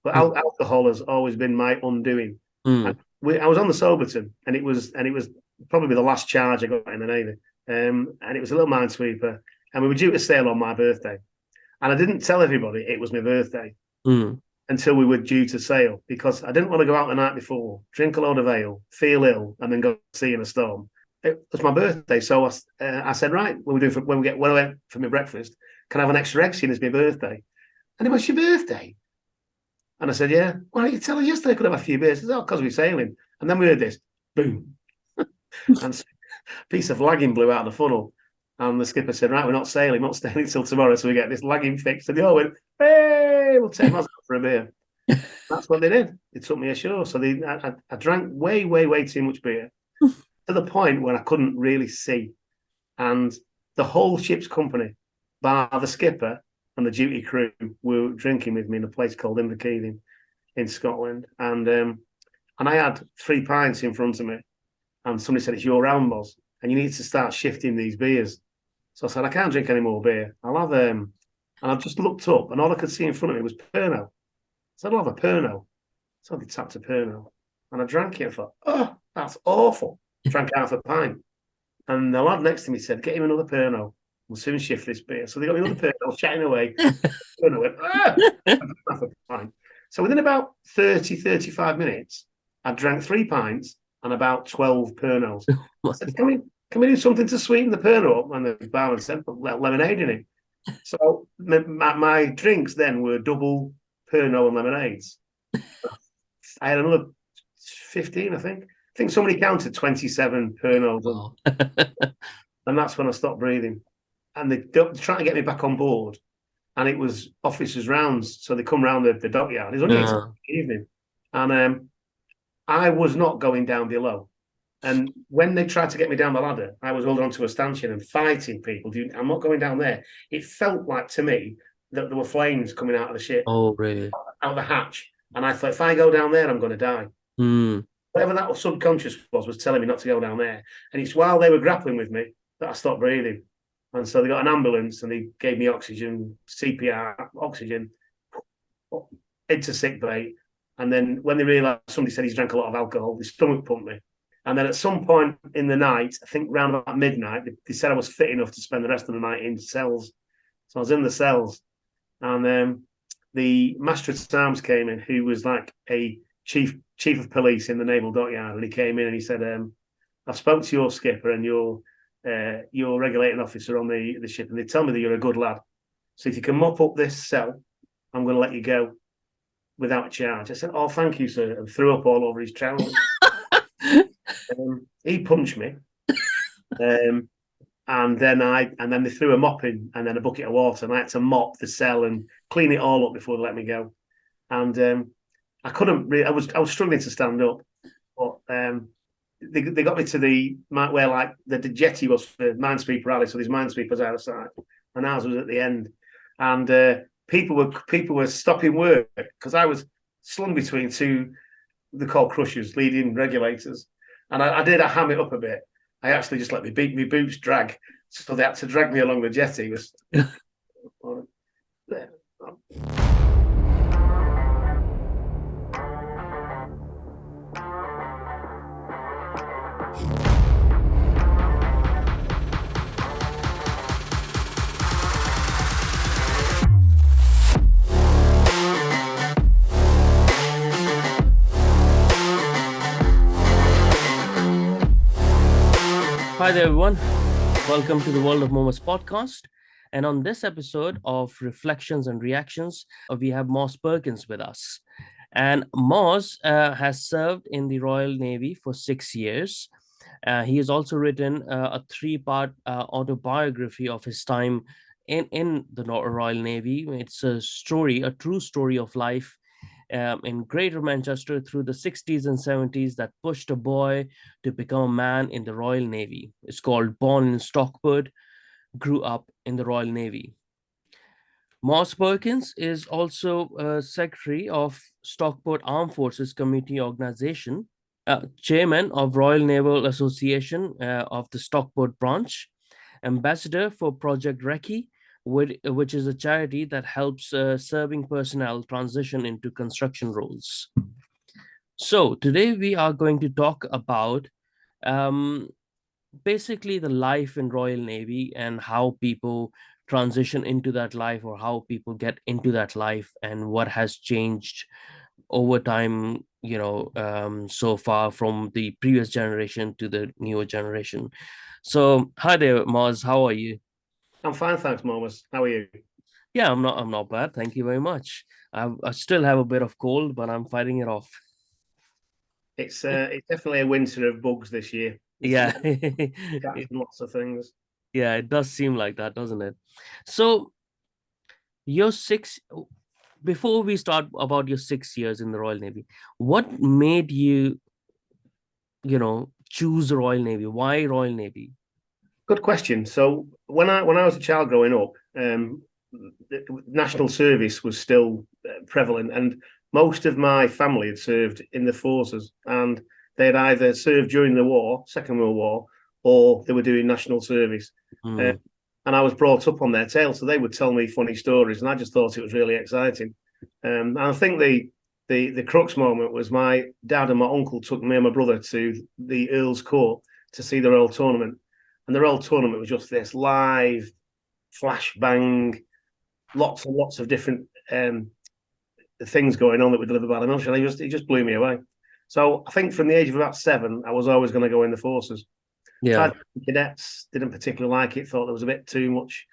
But Mm, alcohol has always been my undoing. mm, I was on the Soberton, and it was probably the last charge I got in the Navy. And it was a little minesweeper, and we were due to sail on my birthday. And I didn't tell everybody it was my birthday mm. until we were due to sail because I didn't want to go out the night before, drink a load of ale, feel ill, and then go see in a storm. It was my birthday, so I said, right, when I went for my breakfast, can I have an extra egg seeing it's my birthday? And it was your birthday. And I said, yeah. Why didn't you tell us yesterday I could have a few beers? He said, oh, because we're sailing. And then we heard this, boom, and a piece of lagging blew out of the funnel. And the skipper said, right, we're not sailing, not staying until tomorrow. So we get this lagging fixed. And they all went, hey, we'll take Moz out for a beer. That's what they did. They took me ashore. So I drank way, way, way too much beer to the point where I couldn't really see. And the whole ship's company, bar the skipper and the duty crew, were drinking with me in a place called Inverkeithing in Scotland. And I had 3 pints in front of me. And somebody said, it's your round, Moz, and you need to start shifting these beers. So I said, I can't drink any more beer. I'll have and I just looked up, and all I could see in front of me was Pernod. So I'll have a Pernod. So I tapped a Pernod, and I drank it and thought, oh, that's awful. Drank half a pint. And the lad next to me said, get him another Pernod. We'll soon shift this beer. So they got me another Pernod, chatting away. Pernod went, ah! Half a pint. So within about 30, 35 minutes, I drank 3 pints and about 12 Pernods. I said, can we do something to sweeten the Pernod up? And the barman said, put lemonade in it. So my drinks then were double Pernod and lemonades. I had another 15, I think. I think somebody counted 27 Pernods. Wow. And that's when I stopped breathing. And they're trying to get me back on board. And it was officers' rounds. So they come round the dockyard. It was only 8 o'clock in the evening. And I was not going down below. And when they tried to get me down the ladder, I was holding onto a stanchion and fighting people. I'm not going down there. It felt like to me that there were flames coming out of the ship, Oh, really? out of the hatch. And I thought, if I go down there, I'm going to die. Mm. Whatever that subconscious was telling me not to go down there. And it's while they were grappling with me that I stopped breathing. And so they got an ambulance and they gave me oxygen, CPR, oxygen, into sick bay. And then when they realised somebody said he's drank a lot of alcohol, they stomach pumped me. And then at some point in the night, I think around about midnight, they said I was fit enough to spend the rest of the night in cells. So I was in the cells. And the Master at Arms came in, who was like a chief of police in the naval dockyard. And he came in and he said, I've spoke to your skipper and your regulating officer on the ship, and they tell me that you're a good lad. So if you can mop up this cell, I'm going to let you go without charge. I said, oh, thank you, sir, and threw up all over his trousers. He punched me, and then they threw a mop in and then a bucket of water, and I had to mop the cell and clean it all up before they let me go. And I couldn't really, I was struggling to stand up, but they got me to where like the jetty was for minesweeper rally, so there's minesweepers outside, and ours was at the end, and people were stopping work because I was slung between two, they're called crushers, leading regulators. And I did ham it up a bit. I actually just let me boots drag. So they had to drag me along the jetty. Hi there, everyone. Welcome to the World of Momos podcast. And on this episode of Reflections and Reactions, we have Moz Perkins with us. And Moz has served in the Royal Navy for 6 years. He has also written a 3-part autobiography of his time in the Royal Navy. It's a true story of life in Greater Manchester through the 60s and 70s that pushed a boy to become a man in the Royal Navy. It's called Born in Stockport, Grew Up in the Royal Navy. Moz Perkins is also Secretary of Stockport Armed Forces Community Organization, Chairman of Royal Naval Association of the Stockport branch, Ambassador for Project Recce, which is a charity that helps serving personnel transition into construction roles. So today we are going to talk about um, basically the life in Royal Navy and how people transition into that life, or how people get into that life, and what has changed over time, so far from the previous generation to the newer generation. So hi there, Moz, how are you? I'm fine, thanks, Momus. How are you? Yeah, I'm not bad, thank you very much. I still have a bit of cold, but I'm fighting it off. It's definitely a winter of bugs this year. There's Yeah. cats and lots of things. Yeah, it does seem like that, doesn't it? So your six before we start about your 6 years in the Royal Navy, what made you, choose the Royal Navy? Why Royal Navy? Good question. So when I was a child growing up, the national service was still prevalent, and most of my family had served in the forces, and they'd either served during the war, Second World War, or they were doing national service. Uh, Mm, and I was brought up on their tail, so they would tell me funny stories, and I just thought it was really exciting. And I think the crux moment was my dad and my uncle took me and my brother to the Earl's Court to see the Royal Tournament, and the Royal Tournament was just this live flash bang, lots and lots of different things going on that were delivered by the military. It just blew me away. So I think from the age of about 7, I was always going to go in the forces. yeah. Tried cadets, didn't particularly like it. Thought there was a bit too much,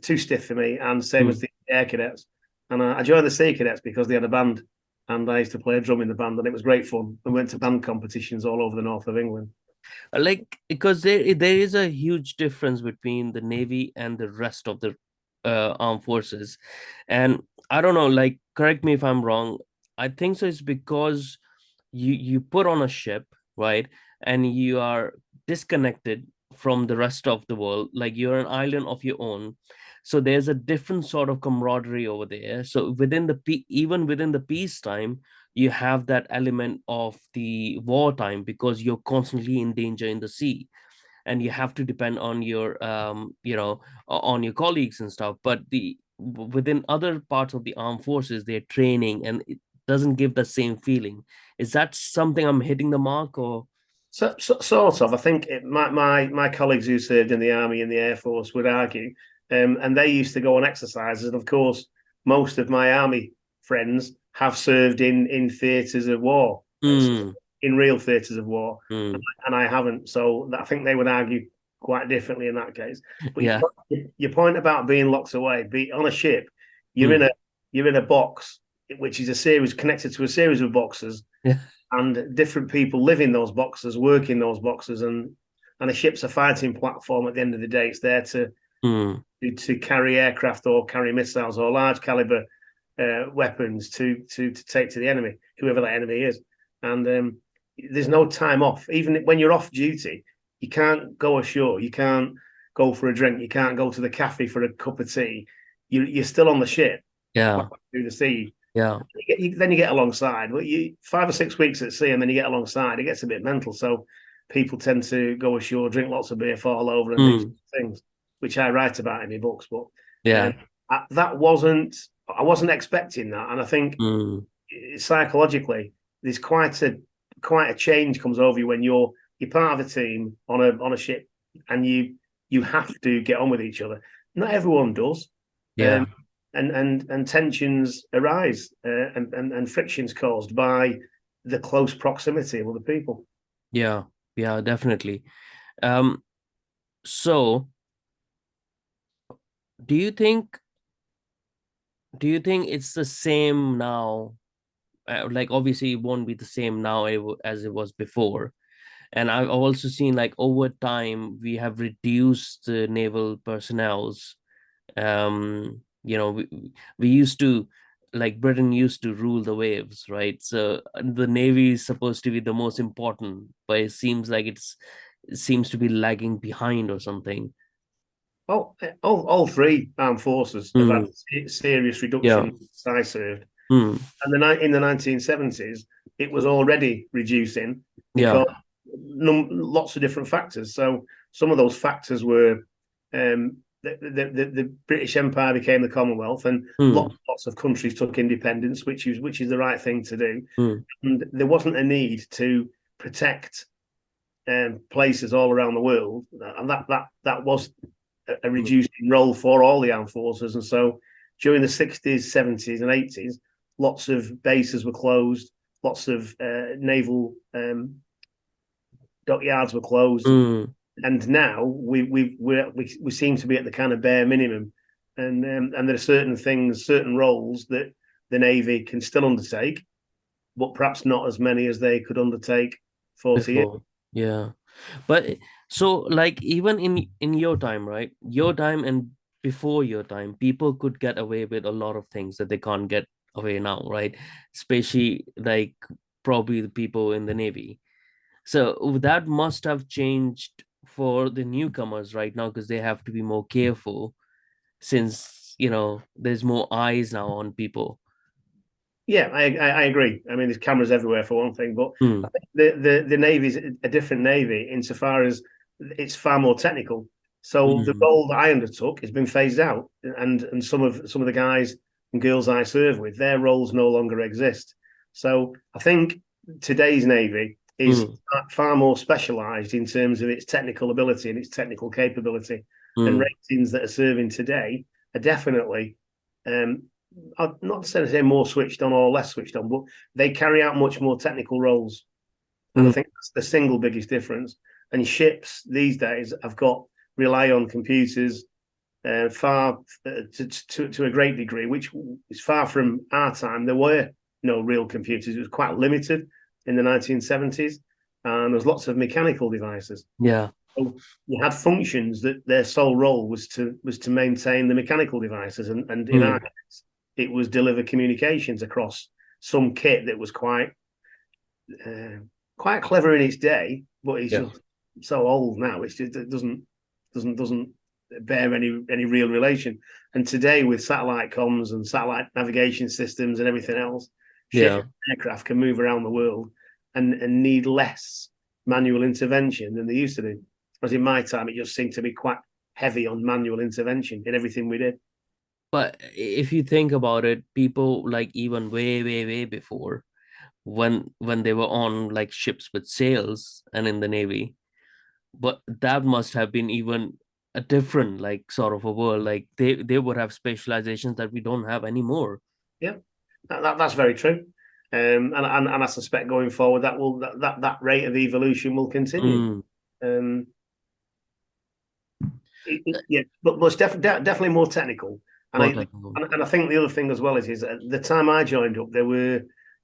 too stiff for me. And same as Mm. the air cadets. And I joined the sea cadets because they had a band, and I used to play a drum in the band, and it was great fun. We went to band competitions all over the north of England. Like, because there is a huge difference between the Navy and the rest of the armed forces, and I don't know, like, correct me if I'm wrong. I think so. It's because you put on a ship, right, and you are disconnected from the rest of the world, like you're an island of your own. So there's a different sort of camaraderie over there. So even within the peacetime, you have that element of the wartime, because you're constantly in danger in the sea, and you have to depend on your on your colleagues and stuff. But the within other parts of the armed forces, they're training, and it doesn't give the same feeling. Is that something I'm hitting the mark, or? Sort of. I think my colleagues who served in the army and the air force would argue, and they used to go on exercises. And of course, most of my army friends have served in theatres of war, Mm, in real theatres of war, mm, and I haven't. So I think they would argue quite differently in that case. But yeah. your point about being locked away, be on a ship, you're in Mm, a you're in a box, which is a series connected to a series of boxes, yeah. and different people live in those boxes, work in those boxes, and a ship's a fighting platform. At the end of the day, it's there Mm, to carry aircraft or carry missiles or large caliber weapons to take to the enemy, whoever that enemy is. And there's no time off. Even when you're off duty, you can't go ashore. You can't go for a drink. You can't go to the cafe for a cup of tea. You're still on the ship yeah. through the sea. Yeah. Then you get alongside. But you 5 or 6 weeks at sea, and then you get alongside. It gets a bit mental. So people tend to go ashore, drink lots of beer, fall over, and do Mm, things, which I write about in my books. But yeah. that wasn't. I wasn't expecting that, and I think Mm, psychologically, there's quite a change comes over you when you're part of a team on a ship, and you have to get on with each other. Not everyone does, yeah. um, and tensions arise, and frictions caused by the close proximity of other people. Yeah. Yeah, definitely. um so do you think it's the same now? Like, obviously it won't be the same now as it was before. And I've also seen, like, over time we have reduced the naval personnels. We used to, like, Britain used to rule the waves, right? So the navy is supposed to be the most important, but it seems like it seems to be lagging behind or something. All three armed forces have had Mm, serious yeah. reduction since I served. Mm, And in the 1970s, it was already reducing yeah. because lots of different factors. So some of those factors were the British Empire became the Commonwealth, and mm, lots of countries took independence, which is the right thing to do. mm. And there wasn't a need to protect places all around the world, and that was a Mm. reducing role for all the armed forces. And so during the 60s, 70s, and 80s, lots of bases were closed, lots of naval dockyards were closed, Mm. and now we seem to be at the kind of bare minimum, and there are certain things, certain roles that the Navy can still undertake, but perhaps not as many as they could undertake 40 years. Before, yeah. But so like even in your time, right? Your time and before your time, people could get away with a lot of things that they can't get away now, right? Especially like probably the people in the Navy. So that must have changed for the newcomers right now because they have to be more careful since, there's more eyes now on people. Yeah, I agree. I mean, there's cameras everywhere for one thing, but I Mm, think the Navy's a different Navy insofar as it's far more technical. So the mm, role that I undertook has been phased out, and some of the guys and girls I serve with, their roles no longer exist. So I think today's Navy is mm, far more specialised in terms of its technical ability and its technical capability, and mm, ratings that are serving today are definitely um, I'm not necessarily more switched on or less switched on, but they carry out much more technical roles. And I mm, think that's the single biggest difference. And ships these days have got rely on computers far to a great degree, which is far from our time. There were no real computers. It was quite limited in the 1970s. And there was lots of mechanical devices. yeah. So you had functions that their sole role was to maintain the mechanical devices. And in our Mm, case, it was deliver communications across some kit that was uh, quite clever in its day, but it's yeah. just so old now. It doesn't bear any real relation. And today, with satellite comms and satellite navigation systems and everything else, ships Yeah. and aircraft can move around the world and need less manual intervention than they used to do. As in my time, it just seemed to be quite heavy on manual intervention in everything we did. But if you think about it, people like even way, way, way before when they were on like ships with sails and in the Navy, but that must have been even a different like sort of a world. Like they would have specializations that we don't have anymore. Yeah, that's very true. And I suspect going forward that rate of evolution will continue. Mm, Um, yeah, but it's definitely more technical. And more I technical. and I think the other thing as well is at the time I joined up, there were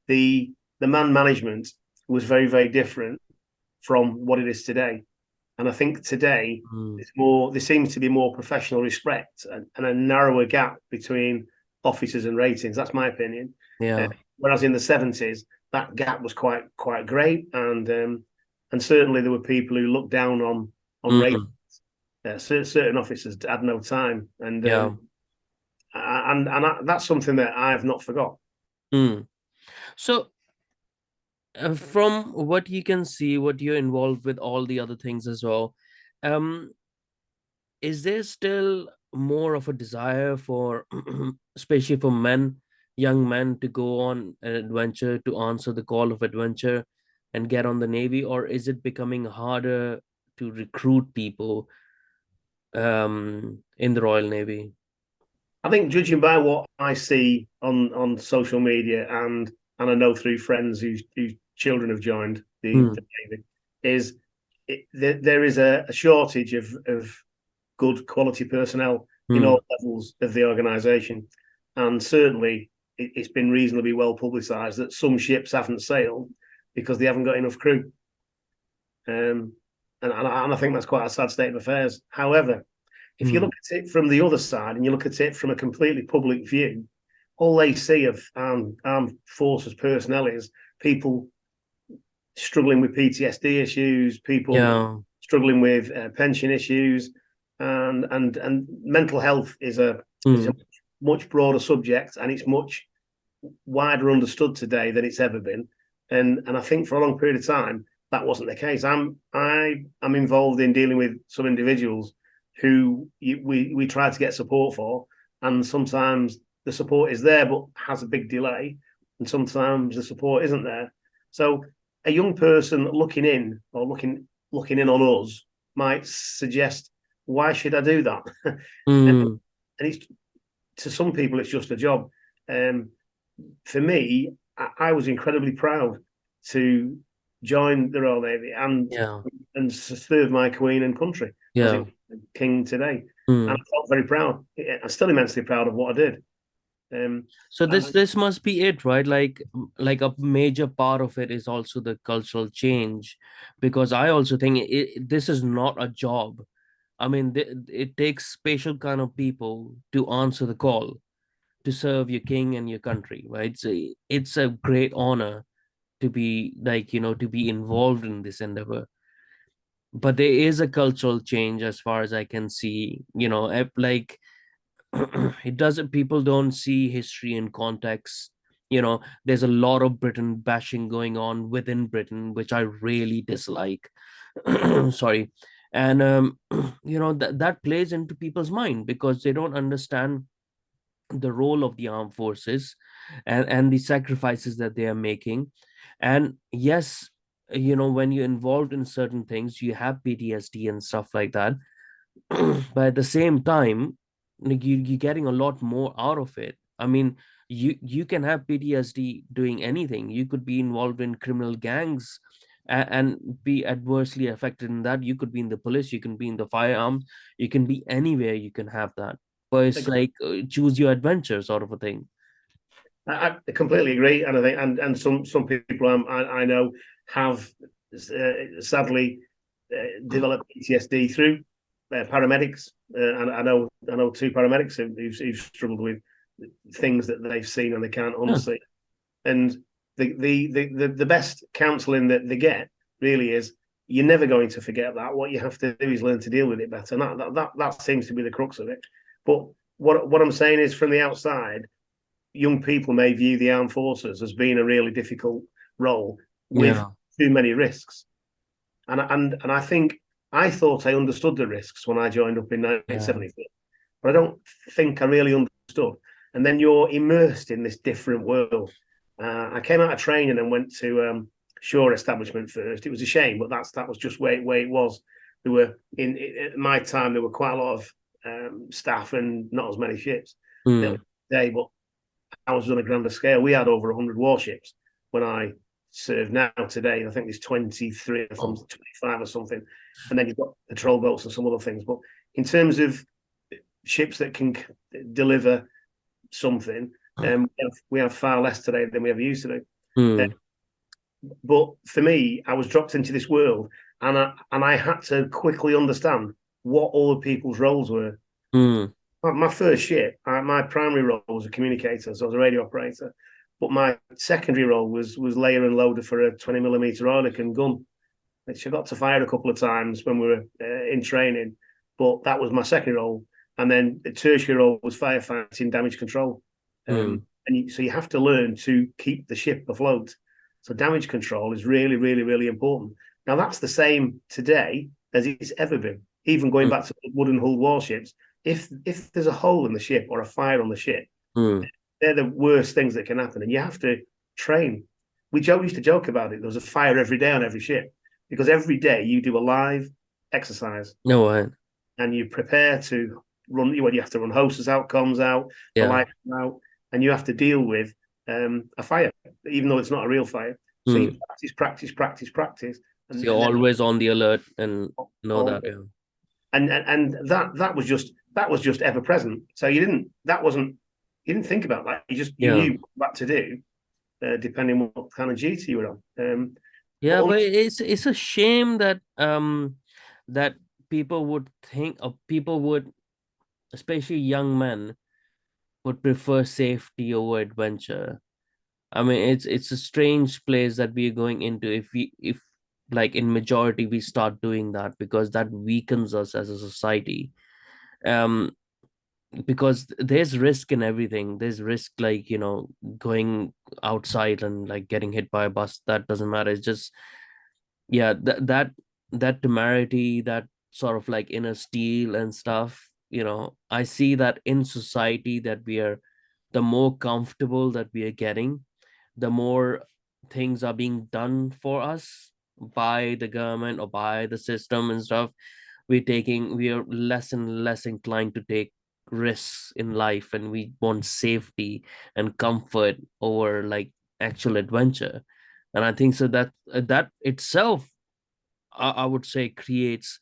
the man management was very different from what it is today. And I think today Mm, it's more. There seems to be more professional respect and a narrower gap between officers and ratings. That's my opinion. Uh, yeah. whereas in the 70s, that gap was quite great, and certainly there were people who looked down on ratings. Mm, Certain officers had no time, and yeah. that's something that I've not forgot. Mm. So from what you can see, what you're involved with all the other things as well, um, is there still more of a desire for, especially for men, young men, to go on an adventure, to answer the call of adventure and get on the Navy, or is it becoming harder to recruit people in the Royal Navy? I think judging by what I see on social media and I know through friends whose children have joined Hmm. the Navy, is there is a shortage of good quality personnel in Hmm. all levels of the organisation, and certainly it's been reasonably well publicised that some ships haven't sailed because they haven't got enough crew, and I think that's quite a sad state of affairs. However, if you Hmm. look at it from the other side and you look at it from a completely public view, all they see of armed forces personnel is people struggling with PTSD issues, people Yeah. struggling with pension issues, and mental health is a Hmm. much broader subject, and it's much wider understood today than it's ever been. And I think for a long period of time that wasn't the case. I'm involved in dealing with some individuals who we try to get support for, and sometimes the support is there but has a big delay, and sometimes the support isn't there. So a young person looking in or looking in on us might suggest, why should I do that? and, Mm, and it's, to some people it's just a job. For me, I was incredibly proud to join the Royal Navy yeah. and serve my Queen and country as Yeah. it King today, and I Mm. felt very proud. I'm still immensely proud of what I did. So And this must be it, right? Like a major part of it is also the cultural change, because I also think this is not a job. I mean, it takes special kind of people to answer the call to serve your king and your country, right? So it's a great honor to be like, to be involved in this endeavor. But there is a cultural change as far as I can see, like it doesn't, people don't see history in context. There's a lot of Britain bashing going on within Britain, which I really dislike. Sorry. And that plays into people's mind because they don't understand the role of the armed forces and the sacrifices that they are making. And yes, when you're involved in certain things, you have PTSD and stuff like that. But at the same time, like you're getting a lot more out of it. I mean, you can have PTSD doing anything. You could be involved in criminal gangs and be adversely affected in that. You could be in the police, you can be in the firearms, you can be anywhere, you can have that. But it's like choose your adventure sort of a thing. I completely agree, and I think, and some people I know have sadly developed PTSD through paramedics, and I know two paramedics who've struggled with things that they've seen and they can't Yeah. unsee. And the best counselling that they get really is, you're never going to forget that. What you have to do is learn to deal with it better. And that seems to be the crux of it. But what I'm saying is, from the outside, young people may view the armed forces as being a really difficult role with Yeah. too many risks. And I think I thought I understood the risks when I joined up in Yeah. 1974, but I don't think I really understood. And then you're immersed in this different world. I came out of training and went to shore establishment first. It was a shame, but that was just where it was. There were in my time there were quite a lot of staff and not as many ships. Mm. Day, but I was on a grander scale. We had over 100 warships when I served. Now today, I think there's 23 from Oh. 25 or something, and then you've got patrol boats and some other things. But in terms of ships that can deliver something, we have far less today than we ever used to do. Mm. But for me, I was dropped into this world, and I had to quickly understand what all the people's roles were. Mm. My first ship, my primary role was a communicator, so I was a radio operator. But my secondary role was layer and loader for a 20mm Oerlikon gun, which I got to fire a couple of times when we were in training. But that was my second role. And then the tertiary role was firefighting damage control. Mm. So you have to learn to keep the ship afloat. So damage control is really, really, really important. Now, that's the same today as it's ever been, even going Mm. back to wooden hull warships. If there's a hole in the ship or a fire on the ship, Mm. they're the worst things that can happen, and you have to train. We used to joke about it. There was a fire every day on every ship, because every day you do a live exercise No way. and you prepare to run. You have to run hoses out, comms out, the Yeah. lights out, and you have to deal with a fire, even though it's not a real fire. So you Mm. practice, So and you're and then always on the alert and know all, that. Yeah. and that was just ever present. So you didn't think about that. You Yeah. knew what to do, depending on what kind of duty you were on. Yeah, But but it's a shame that that people would think of people would, especially young men, would prefer safety over adventure. I mean, it's a strange place that we're going into if like in majority we start doing that, because that weakens us as a society. Um, because there's risk in everything. There's risk, like, going outside and like getting hit by a bus. That doesn't matter. It's just, yeah, that temerity, that sort of like inner steel and stuff. I see that in society that we are, the more comfortable that we are getting, the more things are being done for us by the government or by the system and stuff. We are less and less inclined to take risks in life, and we want safety and comfort over like actual adventure. And I think so that that itself, I would say, creates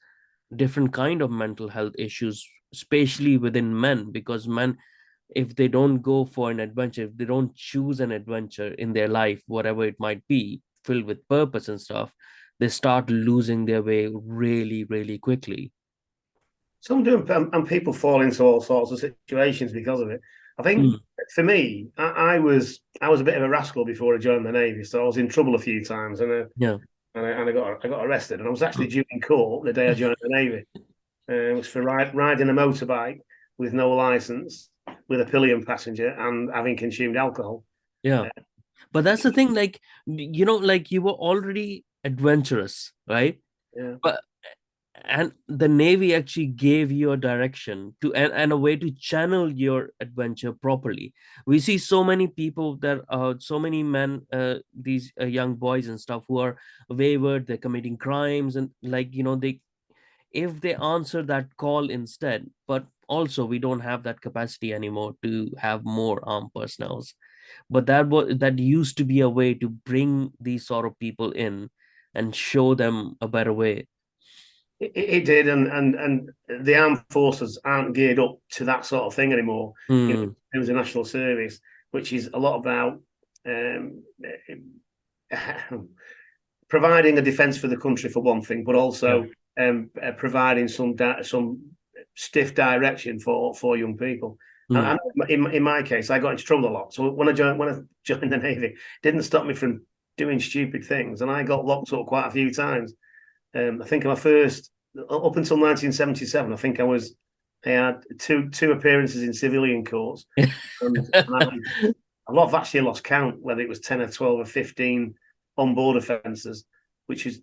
different kind of mental health issues, especially within men, because men, if they don't go for an adventure, if they don't choose an adventure in their life, whatever it might be, filled with purpose and stuff, they start losing their way really, really quickly. Some do, and people fall into all sorts of situations because of it. I think Mm, for me, I was a bit of a rascal before I joined the navy, so I was in trouble a few times, yeah. and I got arrested, and I was actually due in court the day I joined the navy. It was for riding a motorbike with no license, with a pillion passenger, and having consumed alcohol. Yeah. Uh, But that's the thing, like, like you were already adventurous, right? yeah. But and the navy actually gave you a direction to, and a way to channel your adventure properly. We see so many people that so many men, these young boys and stuff, who are wayward, they're committing crimes, and like, they, if they answer that call instead. But also we don't have that capacity anymore to have more armed personnel, but that used to be a way to bring these sort of people in and show them a better way. It did, and the armed forces aren't geared up to that sort of thing anymore. Mm, It was a national service, which is a lot about um, providing a defence for the country for one thing, but yeah. also providing some stiff direction for young people. Mm, And in my case, I got into trouble a lot. So when I joined the navy, it didn't stop me from doing stupid things, and I got locked up quite a few times. I think my first up until 1977, I had two appearances in civilian courts, and I've actually lost count whether it was 10 or 12 or 15 on board offences, which is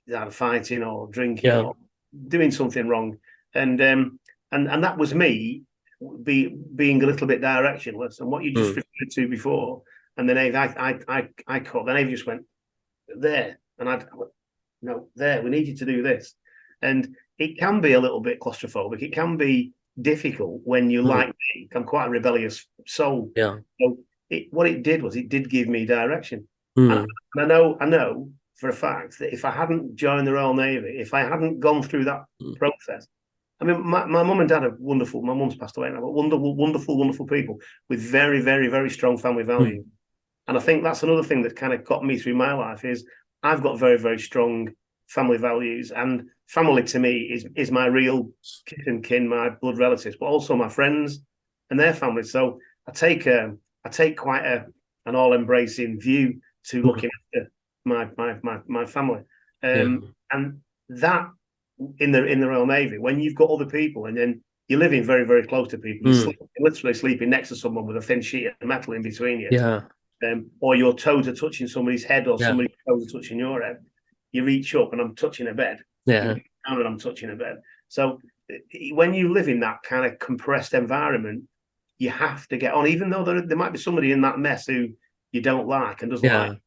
either fighting or drinking yeah. or doing something wrong, and that was me being a little bit directionless, and what you just Mm, referred to before, and the navy, I caught the navy just went there, and I no, there, we need you to do this. And it can be a little bit claustrophobic. It can be difficult when you, mm, like me, I'm quite a rebellious soul. yeah. So what it did was it did give me direction. And, Mm, and I know for a fact that if I hadn't joined the Royal Navy, if I hadn't gone through that mm, process, I mean, my mum and dad are wonderful. My mum's passed away now, but wonderful, wonderful, wonderful people with very, very, very strong family mm, values. And I think that's another thing that kind of got me through my life is I've got very, very strong family values, and family to me is my real kith and kin, my blood relatives, but also my friends and their families. So I take quite an all embracing view to mm, looking after my family, yeah. and that in the Royal Navy, when you've got other people and then you're living very, very close to people, Mm, you're literally sleeping next to someone with a thin sheet of metal in between you, yeah. or your toes are touching somebody's head, or Yeah. somebody's toes are touching your head. You reach up and I'm touching a bed. You Yeah. reach down and I'm touching a bed. So when you live in that kind of compressed environment, you have to get on, even though there might be somebody in that mess who you don't like and doesn't like. Yeah.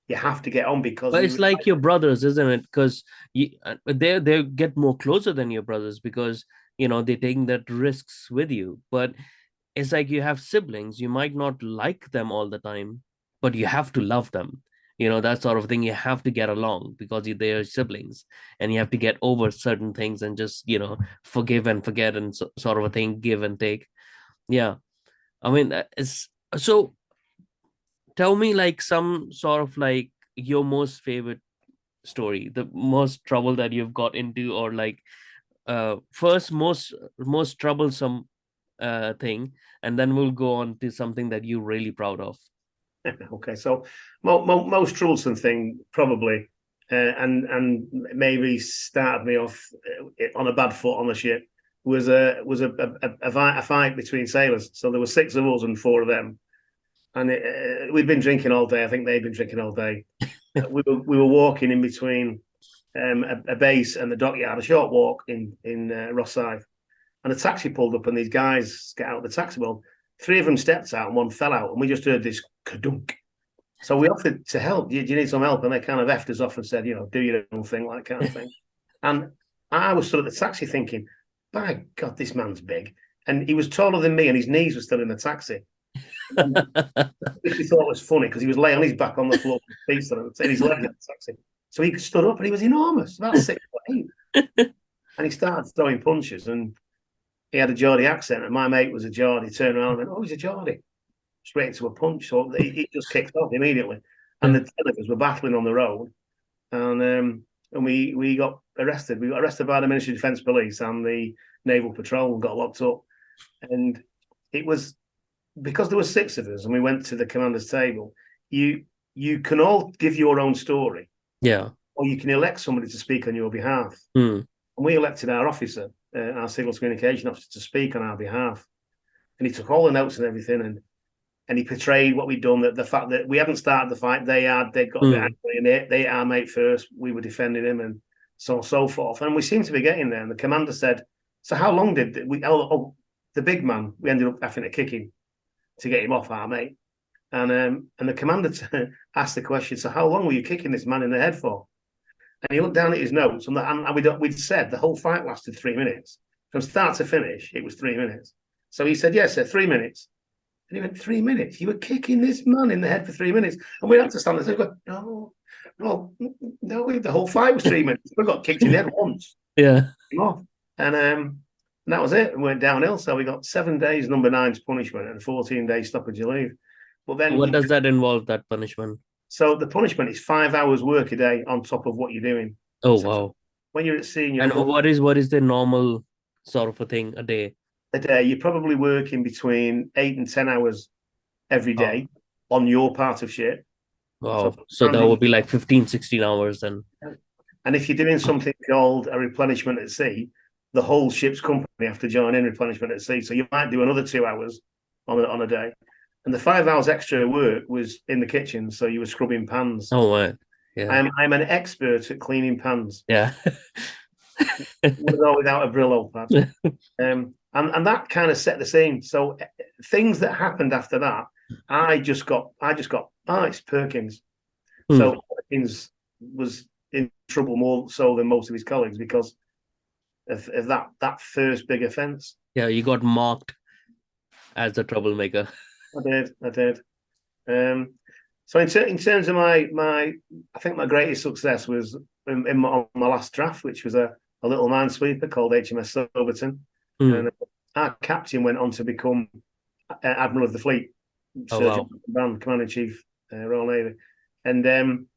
You have to get on because But you. it's like your brothers, isn't it? Because they get more closer than your brothers, because they're taking that risks with you. But it's like you have siblings, you might not like them all the time, but you have to love them. That sort of thing. You have to get along because they're siblings, and you have to get over certain things and just forgive and forget, and sort of a thing, give and take. Yeah. I mean, it's so. Tell me, like, some sort of like your most favorite story, the most trouble that you've got into, or like first most troublesome thing, and then we'll go on to something that you're really proud of. Okay, so most troublesome thing probably, and maybe started me off on a bad foot on the ship was a fight between sailors. So there were six of us and four of them, and we'd been drinking all day. I think they'd been drinking all day. We were walking in between a base and the dockyard, a short walk in Rosyth. And a taxi pulled up, and these guys get out of the taxi. Well, 3 of them stepped out and 1 fell out, and we just heard this kadunk. So we offered to help. Do you need some help? And they kind of effed us off and said, do your own thing, like kind of thing. And I was stood at the taxi thinking, by God, this man's big. And he was taller than me, and his knees were still in the taxi. Which we thought was funny because he was laying on his back on the floor, and his legs in the taxi. So he stood up, and he was enormous, about 6'8". And he started throwing punches, and he had a Geordie accent, and my mate was a Geordie. He turned around and went, "Oh, he's a Geordie." Straight into a punch. So he just kicked off immediately. And the 10 of us were battling on the road. And we got arrested. We got arrested by the Ministry of Defence Police and the Naval Patrol and got locked up. And it was because there were 6 of us and we went to the commander's table. You can all give your own story. Yeah. Or you can elect somebody to speak on your behalf. And we elected our officer, our signals communication officer, to speak on our behalf. And he took all the notes and everything, and he portrayed what we'd done, that the fact that we hadn't started the fight, they'd got a bit angry, and they hit our mate first, we were defending him, and so on and so forth. And we seemed to be getting there. And the commander said, "So how long did we?" The big man, we ended up having to kick him to get him off our mate. And the commander asked the question, "So how long were you kicking this man in the head for?" And he looked down at his notes, and we'd said the whole fight lasted 3 minutes. From start to finish, it was 3 minutes. So he said, "Yes, sir, 3 minutes." And he went, 3 minutes? You were kicking this man in the head for 3 minutes? And we had to stand there and go, no, the whole fight was 3 minutes. We got kicked in the head once. Yeah. And that was it. And went downhill. So we got 7 days number 9's punishment and 14 days stoppage of leave. But then what does that involve, that punishment? So the punishment is 5 hours work a day on top of what you're doing. Oh, so wow. When you're at sea, and what is the normal sort of a thing a day? A day, you're probably working between 8 and 10 hours every day on your part of ship. Wow. So that would be like 15, 16 hours then. And if you're doing something called a replenishment at sea, the whole ship's company have to join in replenishment at sea. So you might do another 2 hours on a day. And the 5 hours extra work was in the kitchen. So you were scrubbing pans. Oh, right. Yeah. I'm an expert at cleaning pans. Yeah. With or without a Brillo pad. And that kind of set the scene. So things that happened after that, I just got, it's Perkins. So Perkins was in trouble more so than most of his colleagues because of that first big offence. Yeah, you got marked as a troublemaker. I did. So in terms of my I think my greatest success was on my last draft, which was a little minesweeper called HMS Soberton. And our captain went on to become Admiral of the Fleet, Commander-in-Chief, Royal Navy. And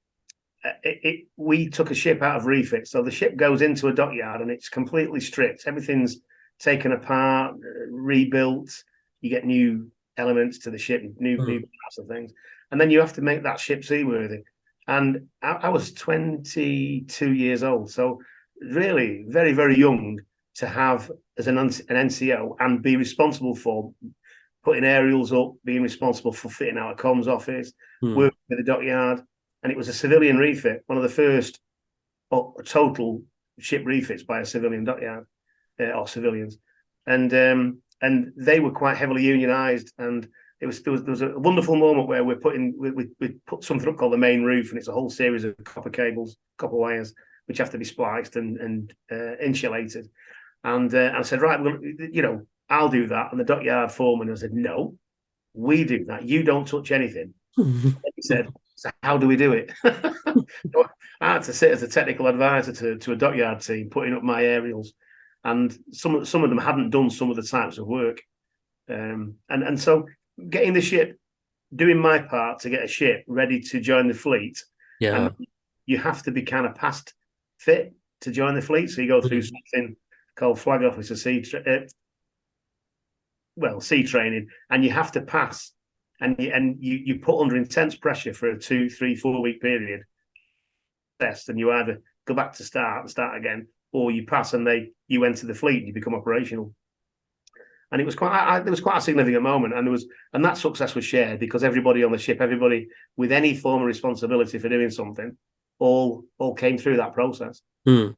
we took a ship out of refit. So the ship goes into a dockyard and it's completely stripped. Everything's taken apart, rebuilt. You get new elements to the ship, new parts of things. And then you have to make that ship seaworthy. And I was 22 years old. So really very, very young to have as an NCO and be responsible for putting aerials up, being responsible for fitting out a comms office, working with the dockyard. And it was a civilian refit, one of the first total ship refits by a civilian dockyard or civilians. And they were quite heavily unionised. And there was a wonderful moment where we put something up called the main roof, and it's a whole series of copper cables, copper wires, which have to be spliced and insulated. And I said, right, well, I'll do that. And the dockyard foreman said, no, we do that. You don't touch anything. And he said, so how do we do it? So I had to sit as a technical advisor to a dockyard team, putting up my aerials. And some of them hadn't done some of the types of work. And so getting the ship, doing my part to get a ship ready to join the fleet. Yeah. You have to be kind of past fit to join the fleet. So you go through something called flag officer sea training, and you have to pass, and you put under intense pressure for a 2, 3, 4 week period test, and you either go back to start again, or you pass and you enter the fleet and you become operational. And it was there was quite a significant moment, and that success was shared because everybody on the ship, everybody with any form of responsibility for doing something, all came through that process. Hmm.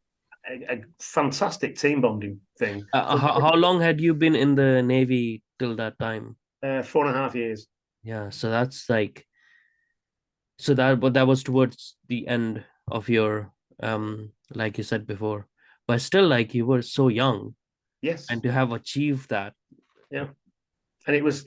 A fantastic team bonding thing. How long had you been in the Navy till that time? 4.5 years. Yeah, so that's like so that but that was towards the end of your like you said before, but still like you were so young Yes. and to have achieved that. Yeah. And I was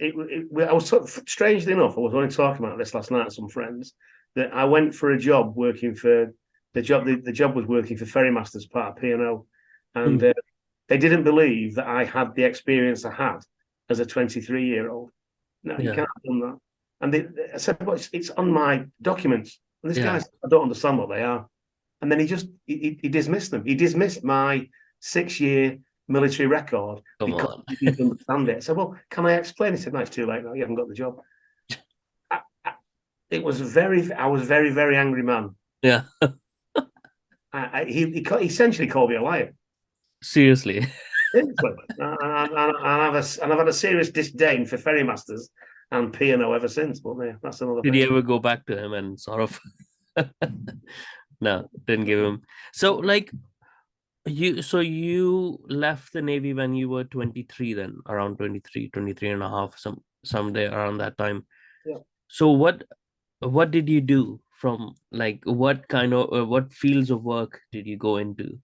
strangely enough, I was only talking about this last night with some friends, that I went for a job working for the job was working for ferrymasters, part of P&O, and Hmm. they didn't believe that I had the experience I had as a 23-year-old. No, you Yeah, can't have done that. And I said, well, it's on my documents. And this guy yeah. said, I don't understand what they are. And then he dismissed them. He dismissed my 6-year military record Come because on. he didn't understand it. I said, well, can I explain? He said, no, it's too late now. You haven't got the job. It was I was a very, very angry man. Yeah, He essentially called me a liar. seriously. And I've had a serious disdain for ferrymasters and P&O ever since. But yeah, that's another Did you thing. ever go back to him and sort of no, didn't give him. So like you left the Navy when you were 23 then, around 23, 23 and a half, someday around that time. Yeah. So what did you do from like what kind of what fields of work did you go into?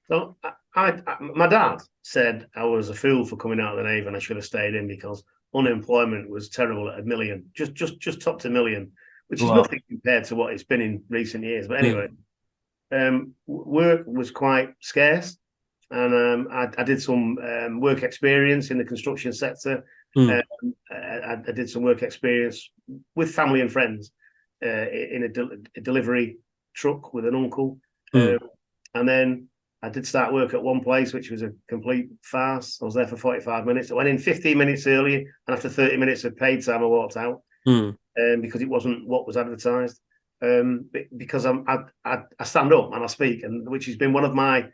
So my dad said I was a fool for coming out of the Navy and I should have stayed in because unemployment was terrible at 1 million, just topped 1 million, which is Wow. nothing compared to what it's been in recent years. But anyway, Hmm. work was quite scarce, and I did some work experience in the construction sector. Hmm. Um, I did some work experience with family and friends in a delivery truck with an uncle, Hmm. and then I did start work at one place, which was a complete farce. I was there for 45 minutes. I went in 15 minutes early, and after 30 minutes of paid time, I walked out Hmm. because it wasn't what was advertised. Because I stand up and I speak, and which has been one of my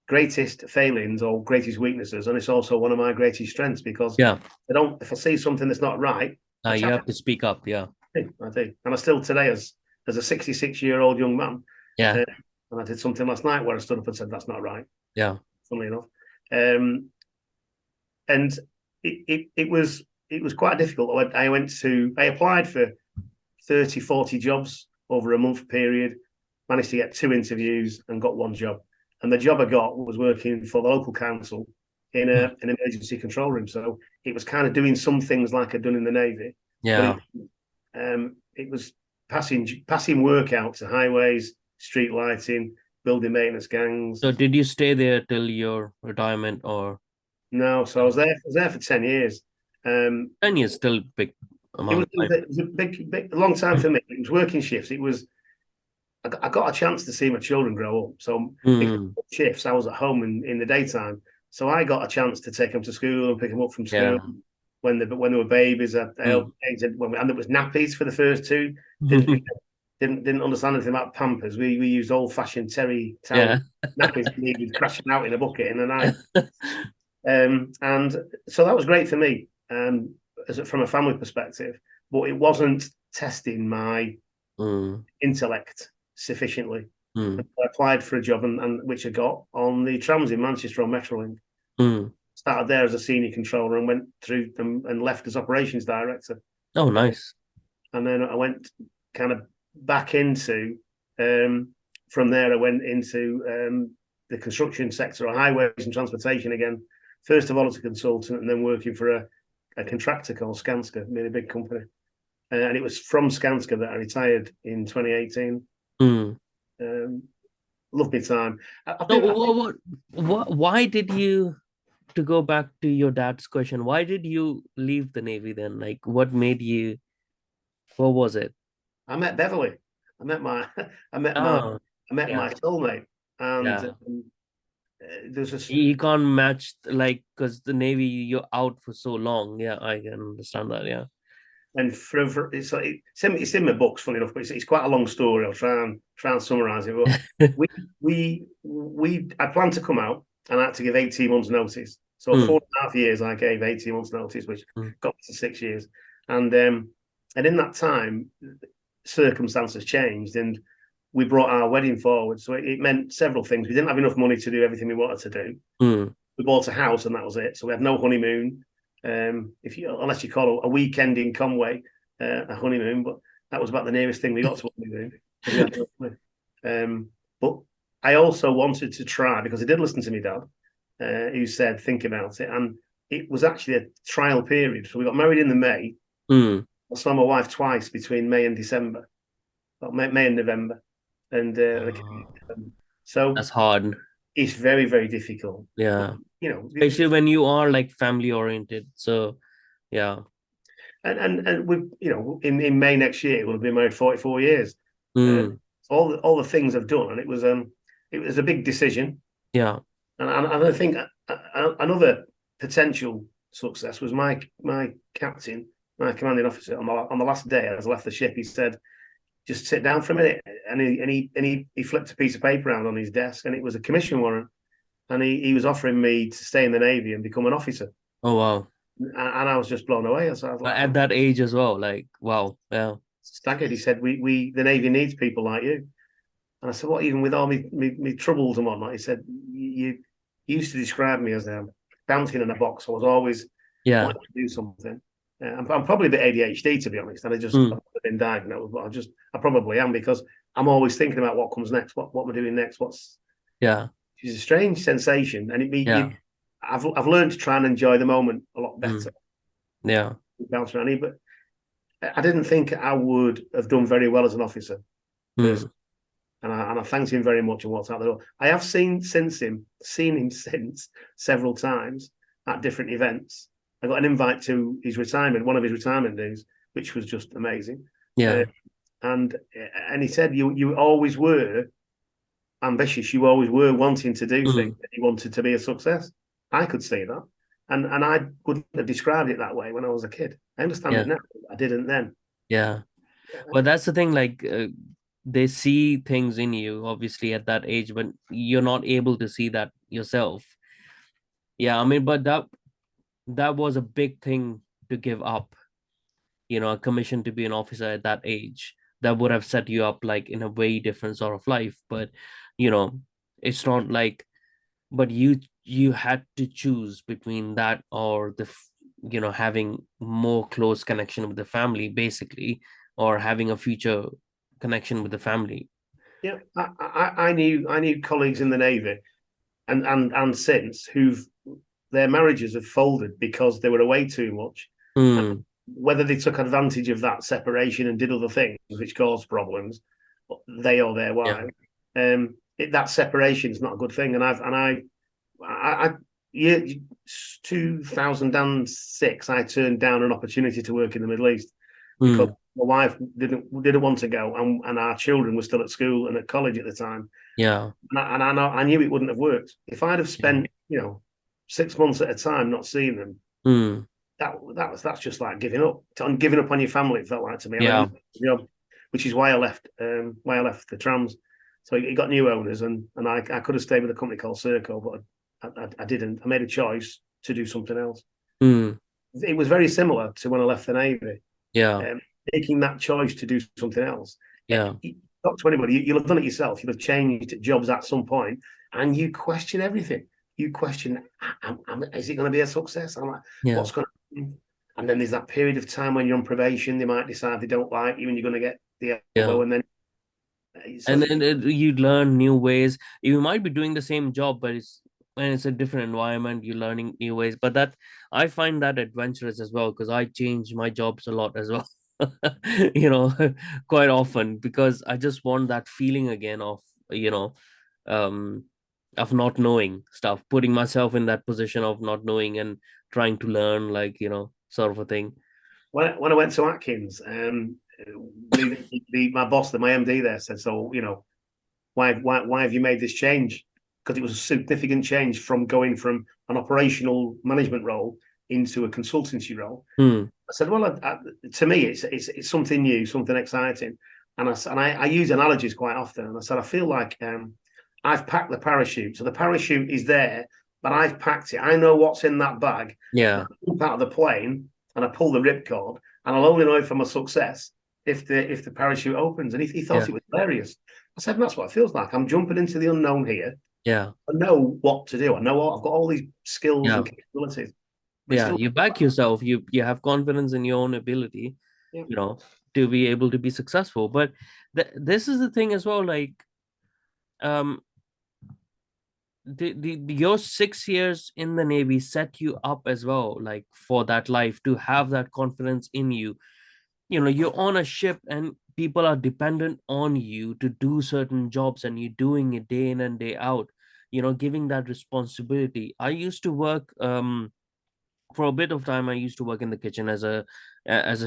greatest failings or greatest weaknesses, and it's also one of my greatest strengths because Yeah. if I see something that's not right, I You challenge have to speak up. Yeah. it. I do, and I still today as a 66-year-old young man, Yeah. uh, and I did something last night where I stood up and said that's not right. Yeah. Funnily enough, um, and it was quite difficult. I applied for 30, 40 jobs over a month period, managed to get 2 interviews and got one job. And the job I got was working for the local council in Hmm. an emergency control room. So it was kind of doing some things like I'd done in the Navy, but Yeah. it was passing work out to highways, street lighting, building maintenance gangs. So did you stay there till your retirement or No, so I was there for 10 years. Um, 10 years still big it amount was, of it was, time? a, it was a big, long time for me. It was working shifts. I got a chance to see my children grow up. So because Hmm. of shifts, I was at home in the daytime. So I got a chance to take them to school and pick them up from Yeah. school when they were babies. I Hmm. helped, and it was nappies for the first two. Didn't didn't understand anything about Pampers. We used old fashioned terry towel Yeah. nappies needed crashing out in a bucket in the night. And so that was great for me from a family perspective, but it wasn't testing my Hmm. intellect sufficiently. Hmm. I applied for a job and which I got on the trams in Manchester on Metrolink. Hmm. Started there as a senior controller and went through them and left as operations director. Oh, nice. And then I went kind of back into from there. I went into the construction sector or highways and transportation again. First of all as a consultant, and then working for a contractor called Skanska, really big company. And it was from Skanska that I retired in 2018. Hmm. Um, Loved my time. So I think why did you to go back to your dad's question, why did you leave the Navy then? Like what made you what was it? I met Beverly. I met my I met my Oh, I met yeah, my soulmate, and yeah. there's a You can't match like because the Navy you're out for so long. Yeah, I can understand that. Yeah. and for it's in my books, funny enough, but it's quite a long story. I'll try and summarize it. But I planned to come out and I had to give 18 months notice. So Hmm. 4.5 years, I gave 18 months notice, which Hmm. got me to 6 years. And in that time, circumstances changed, and we brought our wedding forward. So it meant several things. We didn't have enough money to do everything we wanted to do. Mm. We bought a house and that was it. So we had no honeymoon. Unless you call a weekend in Conway a honeymoon, but that was about the nearest thing we got to a honeymoon. We had no money. But I also wanted to try, because I did listen to my dad, who said, think about it. And it was actually a trial period. So we got married in the May. Mm. I saw my wife twice between May and December, May and November. And so That's hard. it's very, very difficult. Yeah. But, especially when you are like family oriented. So yeah. And we, in May next year, we'll have been married 44 years. Mm. All the things I've done, and it was a big decision. Yeah. And I think another potential success was my captain, my commanding officer, on the last day as I left the ship. He said, "Just sit down for a minute," and he flipped a piece of paper around on his desk, and it was a commission warrant, and he was offering me to stay in the Navy and become an officer. Oh wow. And I was just blown away. So I was like, At that age as well, like wow. Yeah. staggered. He said, "We the Navy needs people like you." And I said, "What? Even with all my troubles and whatnot?" He said, "You used to describe me as bouncing in a box. I was always wanting to do something. I'm probably a bit ADHD, to be honest, and I've been diagnosed, but I probably am, because I'm always thinking about what comes next, what am I doing next, It's a strange sensation, and I've learned to try and enjoy the moment a lot better. Yeah. Bounce around here, but I didn't think I would have done very well as an officer. And I thanked him very much and walked out the door. I have seen him since several times at different events. I got an invite to his retirement, one of his retirement days, which was just amazing. Yeah. And he said, you always were ambitious. You always were wanting to do things. You wanted to be a success. I could see that. And I wouldn't have described it that way when I was a kid. I understand it now. I didn't then. Yeah. But that's the thing, like they see things in you, obviously, at that age, but you're not able to see that yourself. Yeah, I mean, but that was a big thing to give up, a commission to be an officer at that age. That would have set you up like in a way different sort of life. But it's not like, but you had to choose between that or having more close connection with the family, basically, or having a future connection with the family. Yeah, I knew colleagues in the Navy and since their marriages have folded because they were away too much. And whether they took advantage of that separation and did other things which caused problems, they or their wives, that separation is not a good thing. And I 2006, I turned down an opportunity to work in the Middle East because my wife didn't want to go, and our children were still at school and at college at the time. Yeah, and I knew it wouldn't have worked if I'd have spent 6 months at a time not seeing them. That's just like giving up. Giving up on your family. It felt like to me. Yeah. Which is why I left. Why I left the trams. So it got new owners, and I could have stayed with a company called Serco, but I didn't. I made a choice to do something else. It was very similar to when I left the Navy. Yeah. Making that choice to do something else. Yeah. Talk to anybody. You'll have done it yourself. You'll have changed jobs at some point, and you question everything. You question, is it going to be a success? I'm like, what's going to happen? And then there's that period of time when you're on probation. They might decide they don't like you, and you're going to get the elbow, and then. And then you learn new ways. You might be doing the same job, but it's a different environment. You're learning new ways. But that I find that adventurous as well, because I change my jobs a lot as well. Quite often, because I just want that feeling again of of not knowing stuff, putting myself in that position of not knowing and trying to learn, like sort of a thing. When I went to Atkins, my boss, my MD there, said, "So why have you made this change?" Because it was a significant change from going from an operational management role into a consultancy role. I said, "Well, to me, it's something new, something exciting," and I use analogies quite often. And I said, "I feel like I've packed the parachute, so the parachute is there, but I've packed it. I know what's in that bag. Yeah, I jump out of the plane and I pull the ripcord, and I'll only know if I'm a success if the parachute opens." And he thought it was hilarious. I said, that's what it feels like. I'm jumping into the unknown here. Yeah. I know what to do. I know I've got all these skills Yeah. and capabilities. But it's Yeah. still, You back yourself. You have confidence in your own ability, yeah. you know, to be able to be successful. But this is the thing as well, like um your 6 years in the Navy set you up as well, like for that life, to have that confidence in you. You know, you're on a ship and people are dependent on you to do certain jobs, and you're doing it day in and day out, you know, giving that responsibility. I used to work for a bit of time. I used to work in the kitchen as a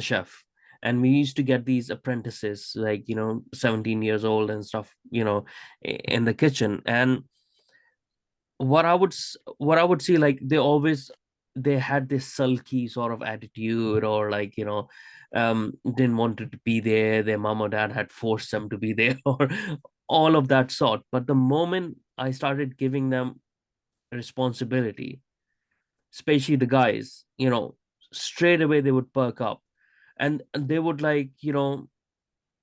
chef, and we used to get these apprentices, like, you know, 17 years old and stuff, you know, in the kitchen. And what I would see, like, they had this sulky sort of attitude, or like, you know, didn't want to be there, their mom or dad had forced them to be there, or all of that sort. But the moment I started giving them responsibility, especially the guys, you know, straight away they would perk up, and they would, like, you know,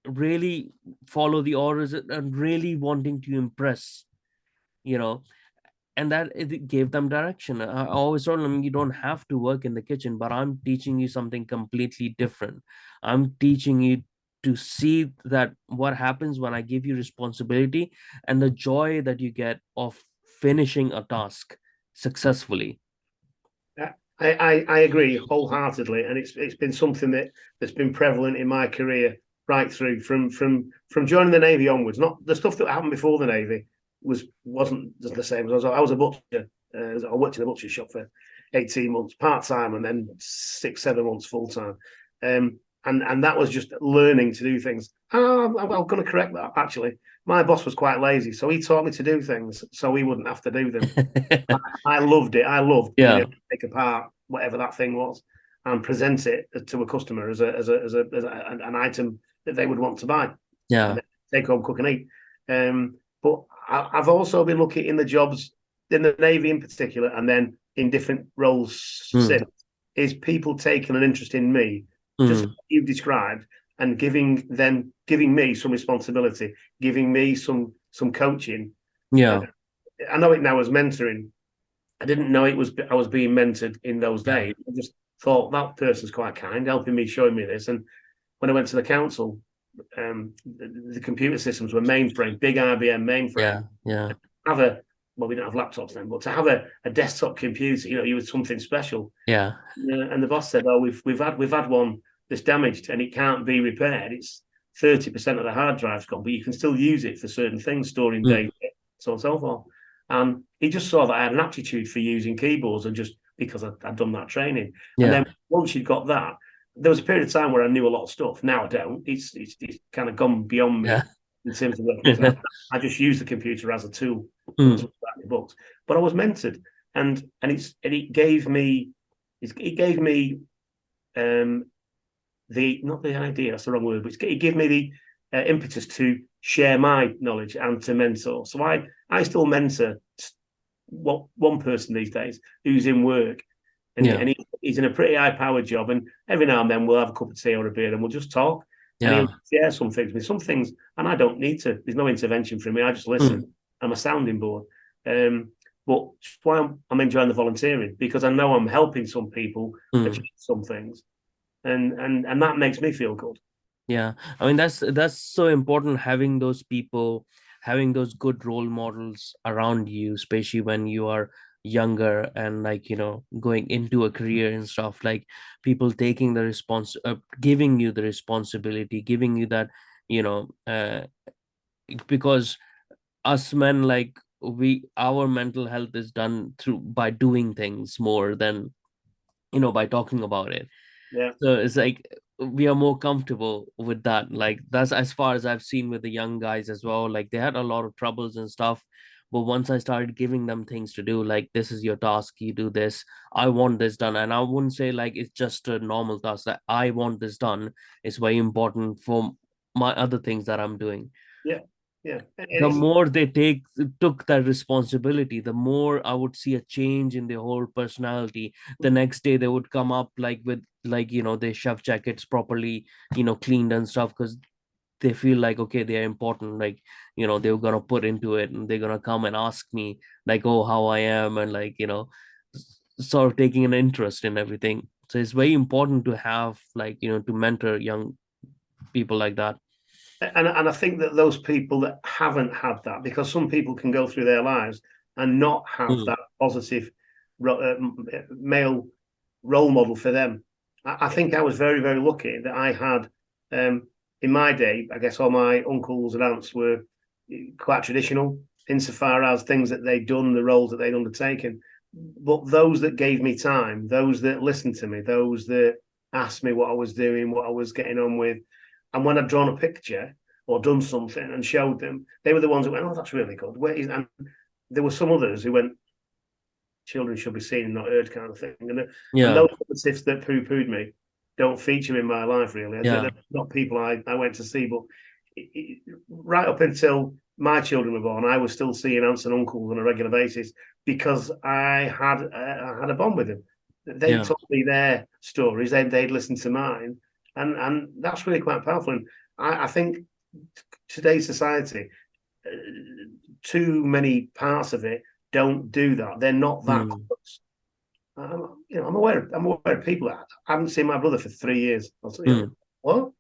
really follow the orders and really wanting to impress, you know. And that it gave them direction. I always told them, you don't have to work in the kitchen, but I'm teaching you something completely different. I'm teaching you to see that what happens when I give you responsibility, and the joy that you get of finishing a task successfully. I agree wholeheartedly, and it's been something that's been prevalent in my career right through from joining the Navy onwards. Not the stuff that happened before the Navy wasn't the same. I was a butcher. I worked in a butcher shop for 18 months part time, and then 6-7 months full time. And that was just learning to do things. I'm going to correct that. Actually, my boss was quite lazy, so he taught me to do things so he wouldn't have to do them. I loved it. I loved being Yeah. able to take apart whatever that thing was and present it to a customer as an item that they would want to buy and Yeah. then take home, cook and eat. But I've also been looking in the jobs in the Navy in particular, and then in different roles Mm, since, is people taking an interest in me, just like mm, you've described, and giving me some responsibility, giving me some coaching. Uh, yeah. I know it now as mentoring. I didn't know I was being mentored in those Yeah. days. I just thought that person's quite kind, helping me, showing me this. And when I went to the council, the computer systems were mainframe, big IBM Yeah. mainframe. Yeah. Have we didn't have laptops then, but to have a desktop computer, you know, you was something special. Yeah. And the boss said, "Oh, we've had one that's damaged and it can't be repaired. It's 30% of the hard drive's gone, but you can still use it for certain things, storing Mm, data, so on and so forth." And he just saw that I had an aptitude for using keyboards, and just because I'd done that training. And yeah. then once you'd got that, there was a period of time where I knew a lot of stuff. Now I don't. It's kind of gone beyond Yeah. me in terms of working. I just use the computer as a tool Mm, to write my books. But I was mentored, and it gave me um, the not the idea, that's the wrong word, but it gave me the impetus to share my knowledge and to mentor. So I still mentor one person these days who's in work, yeah. he's in a pretty high powered job, and every now and then we'll have a cup of tea or a beer and we'll just talk, and Yeah. he'll share some things with some things, and I don't need to. There's no intervention from me. I just listen. Mm, I'm a sounding board. But that's why I'm enjoying the volunteering, because I know I'm helping some people mm. achieve some things, and that makes me feel good. Yeah, I mean, that's so important, having those people, having those good role models around you, especially when you are younger and, like, you know, going into a career and stuff, like people taking the giving you the responsibility, giving you that, you know, because us men, like, our mental health is done through by doing things more than, you know, by talking about it. Yeah, So it's like we are more comfortable with that. Like, that's as far as I've seen with the young guys as well. Like, they had a lot of troubles and stuff. But once I started giving them things to do, like, this is your task, you do this, I want this done. And I wouldn't say like it's just a normal task that I want this done. It's very important for my other things that I'm doing. yeah, yeah. And The it's more they took that responsibility, the more I would see a change in their whole personality. The next day they would come up, like, with, like, you know, their chef jackets properly, you know, cleaned and stuff, because they feel like, okay, they're important, like, they're gonna put into it and they're gonna come and ask me like, oh, how I am, and like, sort of taking an interest in everything. So it's very important to have, like, to mentor young people like that. And I think that those people that haven't had that, because some people can go through their lives and not have Mm. that positive male role model for them. I think I was very, very lucky that I had, in my day, I guess all my uncles and aunts were quite traditional insofar as things that they'd done, the roles that they'd undertaken. But those that gave me time, those that listened to me, those that asked me what I was doing, what I was getting on with, and when I'd drawn a picture or done something and showed them, they were the ones that went, "Oh, that's really good." And there were some others who went, "Children should be seen and not heard," kind of thing. And Yeah, those positives that poo-pooed me don't feature in my life really. yeah, They're not people I went to see, but right up until my children were born, I was still seeing aunts and uncles on a regular basis because I had a bond with them. They yeah. told me their stories, they'd listen to mine, and that's really quite powerful. And I think today's society, too many parts of it don't do that. They're not that Mm. close. I'm aware of people. I haven't seen my brother for 3 years. Mm. What?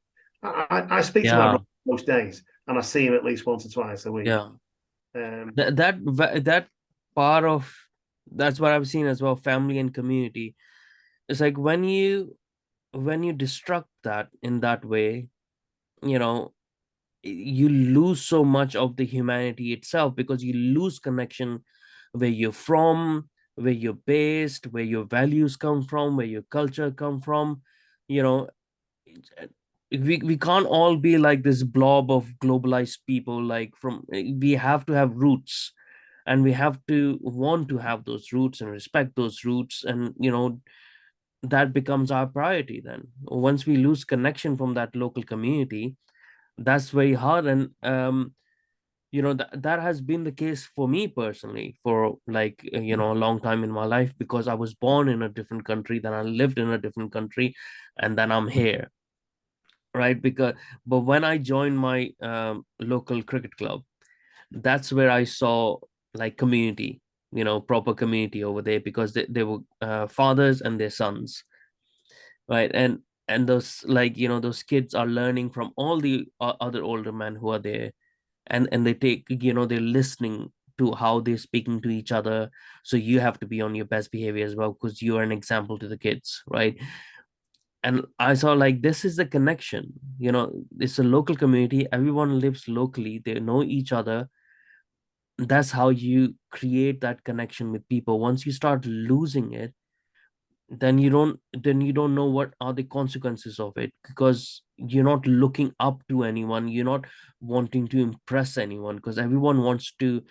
I speak to my Yeah, brother most days, and I see him at least once or twice a week. yeah. Um, That part of, that's what I've seen as well, family and community. It's like when you destruct that in that way, you know you lose so much of the humanity itself, because you lose connection where you're from, where you're based, where your values come from, where your culture come from. you know we can't all be like this blob of globalized people, like, from we have to have roots, and we have to want to have those roots and respect those roots, and that becomes our priority. Then once we lose connection from that local community, that's very hard. And that has been the case for me personally for, like, a long time in my life, because I was born in a different country, then I lived in a different country, and then I'm here, right? But when I joined my local cricket club, that's where I saw, like, community, proper community over there, because they were fathers and their sons, right? And those, like, those kids are learning from all the other older men who are there, and they take, they're listening to how they're speaking to each other. So you have to be on your best behavior as well, because you are an example to the kids, right? And I saw, like, this is the connection. It's a local community, everyone lives locally, they know each other. That's how you create that connection with people. Once you start losing it, then you don't know what are the consequences of it, because you're not looking up to anyone, you're not wanting to impress anyone, because everyone wants to,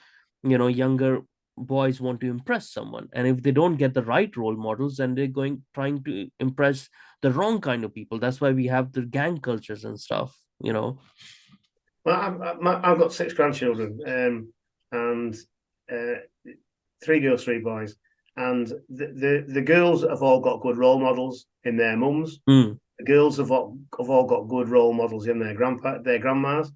younger boys want to impress someone, and if they don't get the right role models, then they're going trying to impress the wrong kind of people. That's why we have the gang cultures and stuff. well, I've got six grandchildren, and uh, three girls, three boys, and the girls have all got good role models in their mums. Mm, The girls have all got good role models in their grandmas,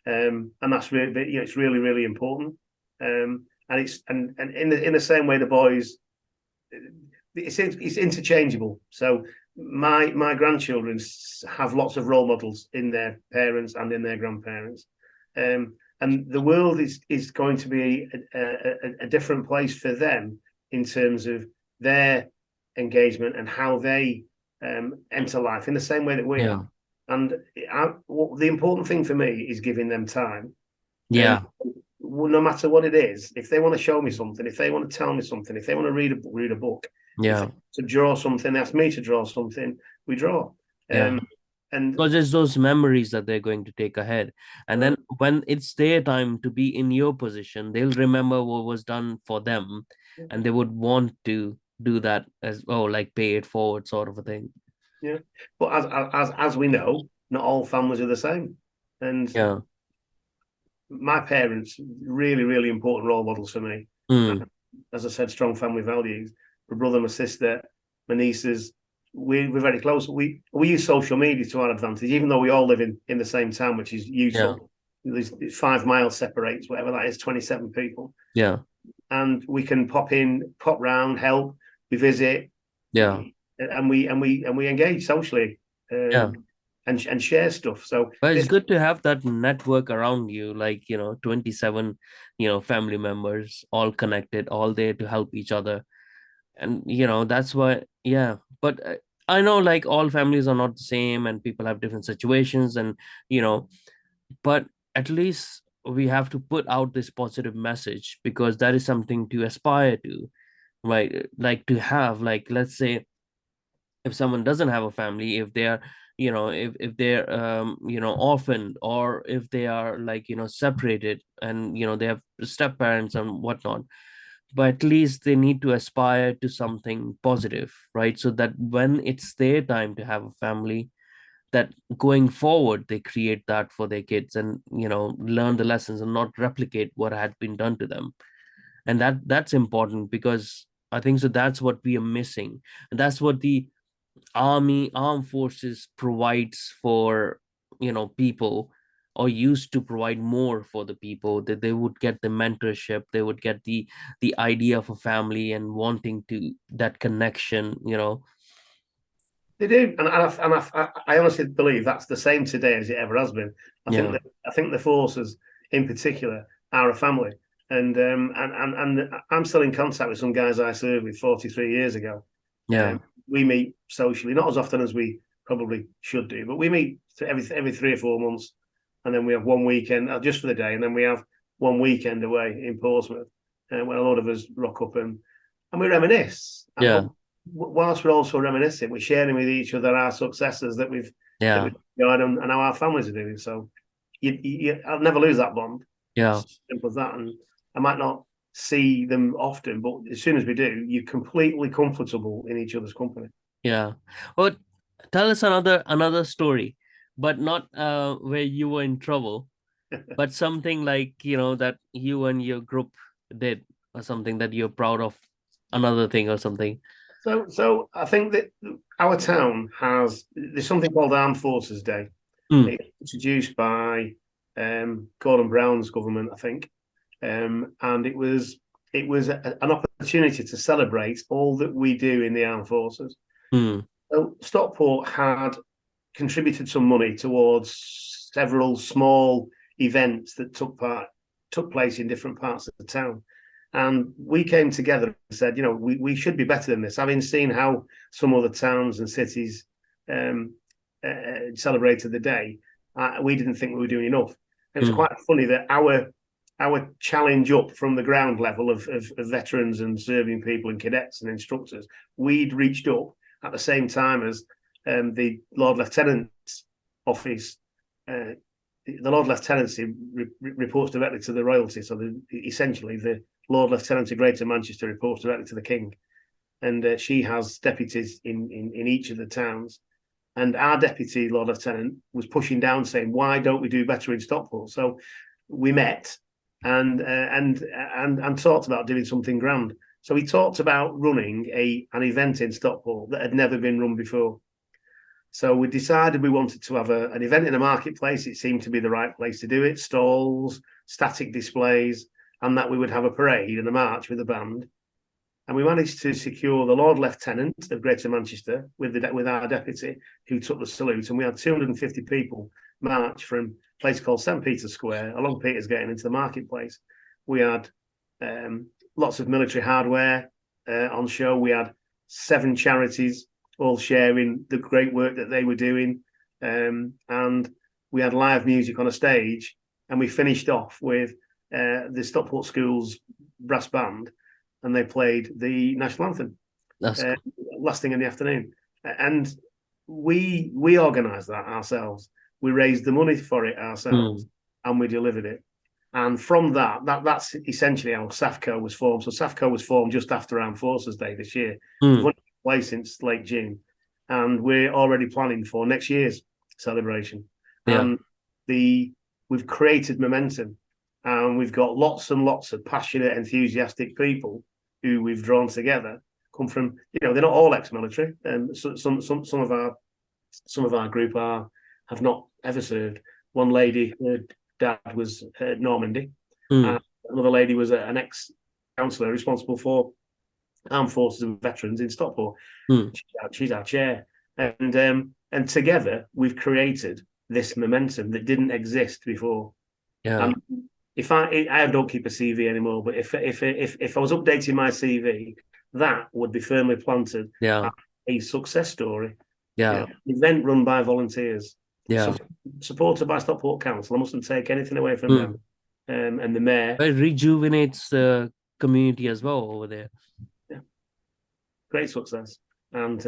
and that's really, it's really, really important. And in the same way, the boys, it's interchangeable. So my grandchildren have lots of role models in their parents and in their grandparents, and the world is going to be a different place for them in terms of their engagement and how they enter life in the same way that we yeah, are. And the important thing for me is giving them time. And yeah, no matter what it is, if they want to show me something, if they want to tell me something, if they want to read a book, if they yeah, want to draw something, ask me to draw something, we draw. yeah. And Because it's those memories that they're going to take ahead, and then when it's their time to be in your position, they'll remember what was done for them, and they would want to do that as well, like pay it forward, sort of a thing. yeah, but as we know, not all families are the same. And Yeah. my parents, really, really important role models for me. Mm. As I said, strong family values. My brother, my sister, my nieces. we're very close. We use social media to our advantage, even though we all live in the same town, which is Yeah. useful. There's 5 miles separates, whatever that is, 27 people. Yeah. And we can pop round, help, we visit, Yeah. and we engage socially, Yeah. and share stuff. So But it's this good to have that network around you, like, 27, family members, all connected, all there to help each other. And, that's why, yeah. But I know, like, all families are not the same and people have different situations, and, you know, but at least we have to put out this positive message, because that is something to aspire to, right? Like, to have, like, let's say, if someone doesn't have a family, if they are, if they're orphaned, or if they are, like, separated, and they have step parents and whatnot, but at least they need to aspire to something positive, right? So that when it's their time to have a family, that going forward they create that for their kids, and learn the lessons and not replicate what had been done to them. And that's important, because I think so that's what we are missing, and that's what the armed forces provides for, people, or used to provide more for the people, that they would get the mentorship, they would get the idea of a family and wanting to that connection. they do, I honestly believe that's the same today as it ever has been. Yeah. I think the forces in particular are a family, and I'm still in contact with some guys I served with 43 years ago. Yeah. We meet socially, not as often as we probably should do, but we meet every 3 or 4 months, and then we have one weekend just for the day, and then we have one weekend away in Portsmouth, when a lot of us rock up and we reminisce. Yeah. Whilst we're also reminiscing, we're sharing with each other our successes that we've Yeah. got, and how our families are doing. So I'll never lose that bond. Yeah. It's simple as that. And I might not see them often, but as soon as we do, you're completely comfortable in each other's company. Yeah. Well, tell us another story, but not where you were in trouble, but something like, that you and your group did, or something that you're proud of, another thing or something. So I think that our town there's something called Armed Forces Day. Mm. It's introduced by Gordon Brown's government, I think, and an opportunity to celebrate all that we do in the armed forces. Mm. So Stockport had contributed some money towards several small events that took place in different parts of the town. And we came together and said, we should be better than this. Having seen how some other towns and cities celebrated the day, we didn't think we were doing enough. It was quite funny that our challenge up from the ground level of veterans and serving people and cadets and instructors, we'd reached up at the same time as the Lord Lieutenant's office. The Lord Lieutenancy reports directly to the royalty. So essentially, the Lord Lieutenant of Greater Manchester reports directly to the King. And she has deputies in each of the towns. And our deputy Lord Lieutenant was pushing down, saying, "Why don't we do better in Stockport?" So we met and talked about doing something grand. So we talked about running an event in Stockport that had never been run before. So we decided we wanted to have an event in a marketplace. It seemed to be the right place to do it. Stalls, static displays, and that we would have a parade and a march with a band. And we managed to secure the Lord Lieutenant of Greater Manchester with our deputy, who took the salute. And we had 250 people march from a place called St. Peter's Square along Petersgate into the marketplace. We had lots of military hardware on show. We had 7 charities all sharing the great work that they were doing. And we had live music on a stage. And we finished off with the Stockport Schools brass band, and they played the national anthem last thing in the afternoon. And we organised that ourselves. We raised the money for it ourselves, and we delivered it. And from that's essentially how SAFCO was formed. So SAFCO was formed just after Armed Forces Day this year. We've only been in place since late June, and we're already planning for next year's celebration. Yeah. And we've created momentum, and we've got lots and lots of passionate, enthusiastic people who we've drawn together. come from, they're not all ex-military, and some of our group have not ever served. One lady, her dad was at Normandy, and another lady was an ex-councillor responsible for armed forces and veterans in Stockport. She's our chair, and together we've created this momentum that didn't exist before. Yeah. And if I don't keep a CV anymore, but if I was updating my CV, that would be firmly planted. Yeah. A success story. Yeah. Event run by volunteers. Yeah. Supported by Stockport Council. I mustn't take anything away from them. And the mayor. It rejuvenates the community as well over there. Yeah. Great success. And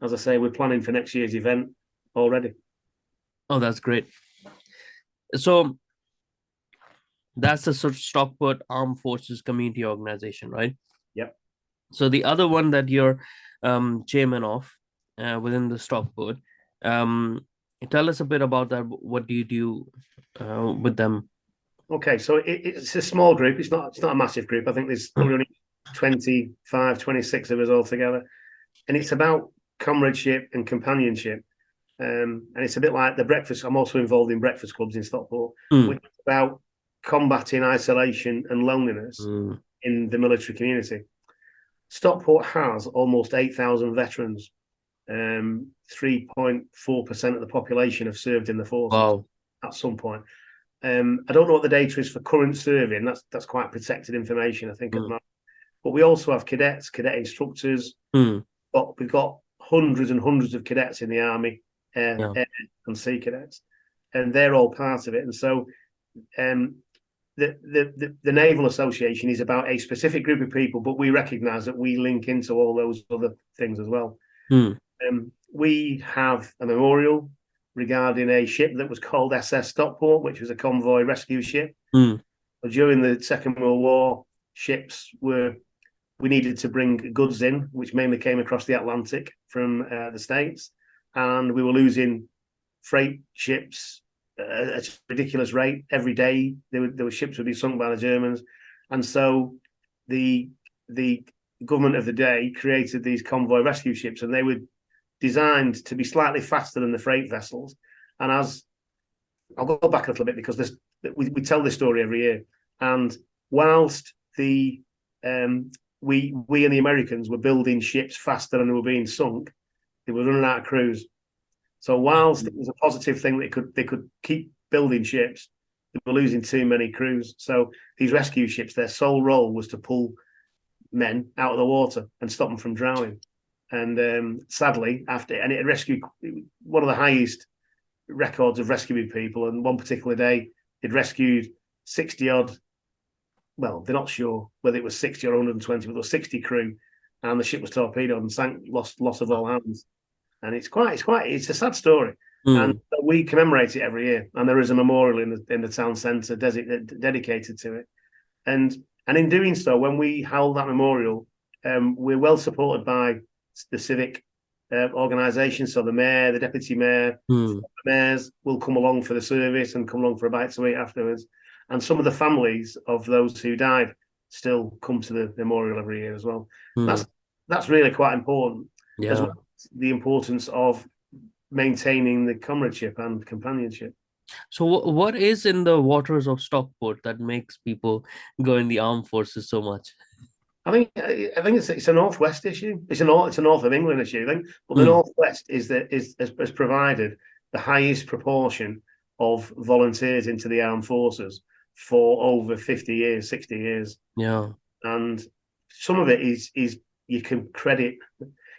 as I say, we're planning for next year's event already. Oh, that's great. So that's the Stockport Armed Forces Community Organization, right? Yep. So the other one that you're chairman of within the Stockport, tell us a bit about that. What do you do with them? Okay, so it's a small group. It's not a massive group. I think there's only 25, 26 of us all together. And it's about comradeship and companionship. And it's a bit like the breakfast. I'm also involved in breakfast clubs in Stockport, which is about combating isolation and loneliness in the military community. Stockport has almost 8,000 veterans. 3.4% of the population have served in the forces at some point. I don't know what the data is for current serving. That's quite protected information, I think, at the moment. But we also have cadets, cadet instructors. But we've got hundreds and hundreds of cadets in the Army, Air and Sea cadets, and they're all part of it. And so, the Naval Association is about a specific group of people, but we recognise that we link into all those other things as well. We have a memorial regarding a ship that was called SS Stockport, which was a convoy rescue ship. During the Second World War, we needed to bring goods in, which mainly came across the Atlantic from the States, and we were losing freight ships at a ridiculous rate every day. There were ships would be sunk by the Germans, and so the government of the day created these convoy rescue ships, and they were designed to be slightly faster than the freight vessels. And as I'll go back a little bit because we tell this story every year, and whilst we and the Americans were building ships faster than they were being sunk, they were running out of crews. So whilst it was a positive thing that they could keep building ships, they were losing too many crews. So these rescue ships, their sole role was to pull men out of the water and stop them from drowning. And sadly, it rescued one of the highest records of rescuing people. And one particular day, it rescued 60 odd. Well, they're not sure whether it was 60 or 120, but there was 60 crew, and the ship was torpedoed and sank, loss of all hands. And it's a sad story. And we commemorate it every year. And there is a memorial in the town centre dedicated to it. And in doing so, when we hold that memorial, we're well supported by the civic organisations. So the mayor, the deputy mayor, the mayors will come along for the service and come along for a bite to eat afterwards. And some of the families of those who died still come to the memorial every year as well. That's really quite important. As well as the importance of maintaining the comradeship and companionship. So what is in the waters of Stockport that makes people go in the armed forces so much? I think it's a northwest issue. It's a north of England issue. I think, but the northwest has provided the highest proportion of volunteers into the armed forces for over 50 years, 60 years. Yeah. And some of it is you can credit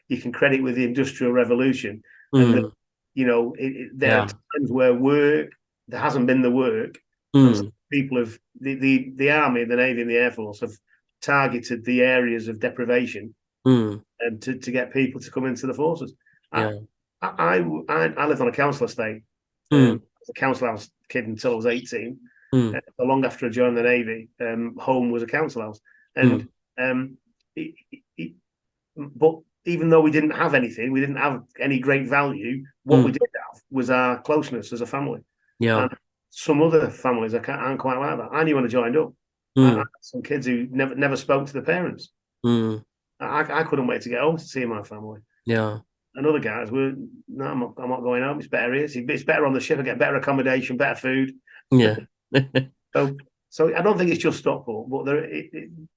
with the Industrial Revolution. And there are times where there hasn't been the work. And people have the Army, the Navy, and the Air Force have targeted the areas of deprivation and to get people to come into the forces. I lived on a council estate. I was a council house kid until I was 18. Long after I joined the Navy, home was a council house. And but even though we didn't have anything, we didn't have any great value, what we did have was our closeness as a family. Yeah. And some other families aren't quite like that. I knew when I joined up. I had some kids who never spoke to the parents. I couldn't wait to get home to see my family. Yeah. And other guys were, no, I'm not going home. It's better here. It's better on the ship. I get better accommodation, better food. Yeah. So, so I don't think it's just Stockport, but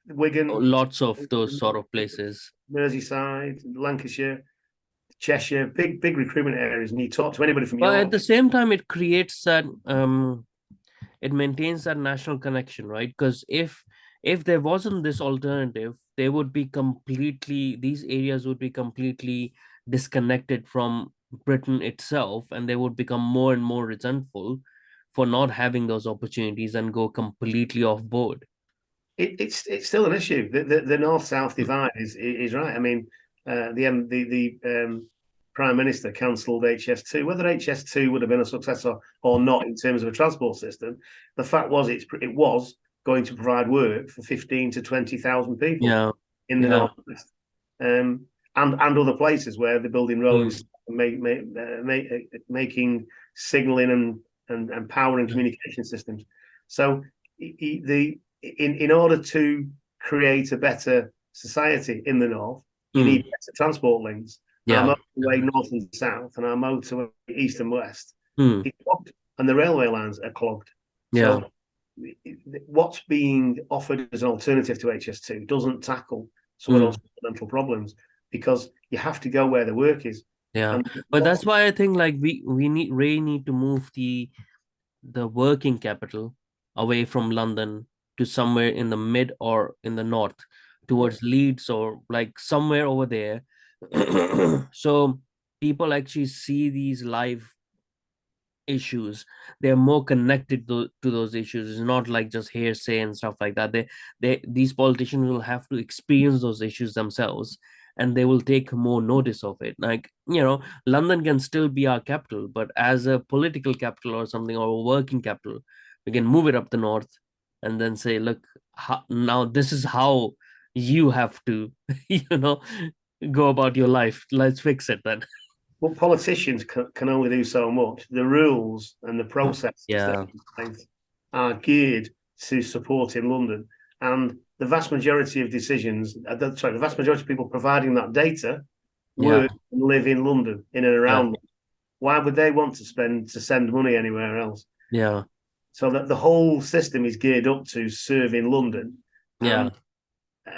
Wigan, Lots of those sort of places. Merseyside, Lancashire, Cheshire, big recruitment areas. And you talk to anybody from But at York. the same time, it creates that it maintains that national connection, right? Because if there wasn't this alternative, they would be completely these areas would be completely disconnected from Britain itself, and they would become more and more resentful for not having those opportunities and go completely off board. It's still an issue. The north south divide is right. I mean, the Prime Minister cancelled HS2. Whether HS2 would have been a success or not in terms of a transport system, the fact was it was going to provide work for 15 to 20,000 people Yeah, in the yeah. northwest, and other places where they're building roads, making signalling and power and communication systems. So in order to create a better society in the north, you need better transport links. Our Yeah. motorway north and south, and our motorway east and west, Mm. is clogged, and the railway lines are clogged. Yeah. So what's being offered as an alternative to HS2 doesn't tackle some of those fundamental problems, because you have to go where the work is. Yeah. And But that's why I think like we need to move the working capital away from London to somewhere in the mid or in the north towards Leeds or like somewhere over there. So people actually see these live issues. They're more connected to those issues. It's not like just hearsay and stuff like that. These politicians will have to experience those issues themselves, and they will take more notice of it. Like, London can still be our capital, but as a political capital or something, or a working capital, we can move it up the north and then say, look, now this is how you have to go about your life. Let's fix it then. Well, politicians can only do so much. The rules and the processes Yeah. that are geared to supporting London, and the vast majority of decisions, the vast majority of people providing that data Yeah. work and live in London, in and Yeah. around London. Why would they want to send money anywhere else? Yeah. So that the whole system is geared up to serving London. Yeah.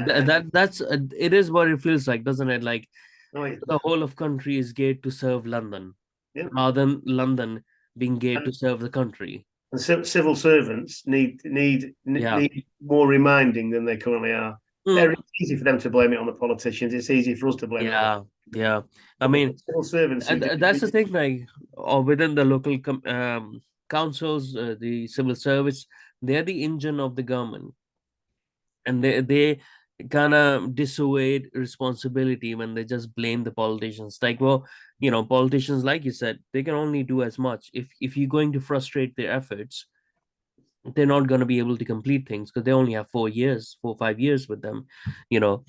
That's it is what it feels like, doesn't it? Like the whole of country is geared to serve London, yeah. rather than London being geared to serve the country. And civil servants need more reminding than they currently are. It's easy for them to blame it on the politicians. It's easy for us to blame it on them. Yeah. I mean, civil servants. that's the thing. Like, or within the local councils, the civil service, they're the engine of the government, and they kind of dissuade responsibility when they just blame the politicians. Like, well, politicians, like you said, they can only do as much. If you're going to frustrate their efforts, they're not going to be able to complete things because they only have 4 years, 5 years with them, you know.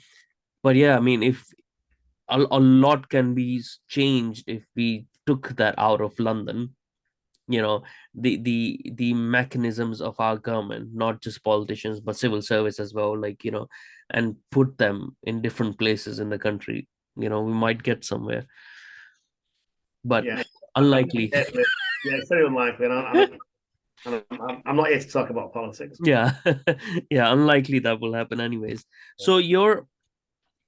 But yeah, I mean, if a lot can be changed if we took that out of London, the mechanisms of our government, not just politicians but civil service as well, like, and put them in different places in the country, we might get somewhere, but unlikely. Yeah, it's very unlikely, and I'm not here to talk about politics. Yeah. Yeah, unlikely that will happen anyways. So you're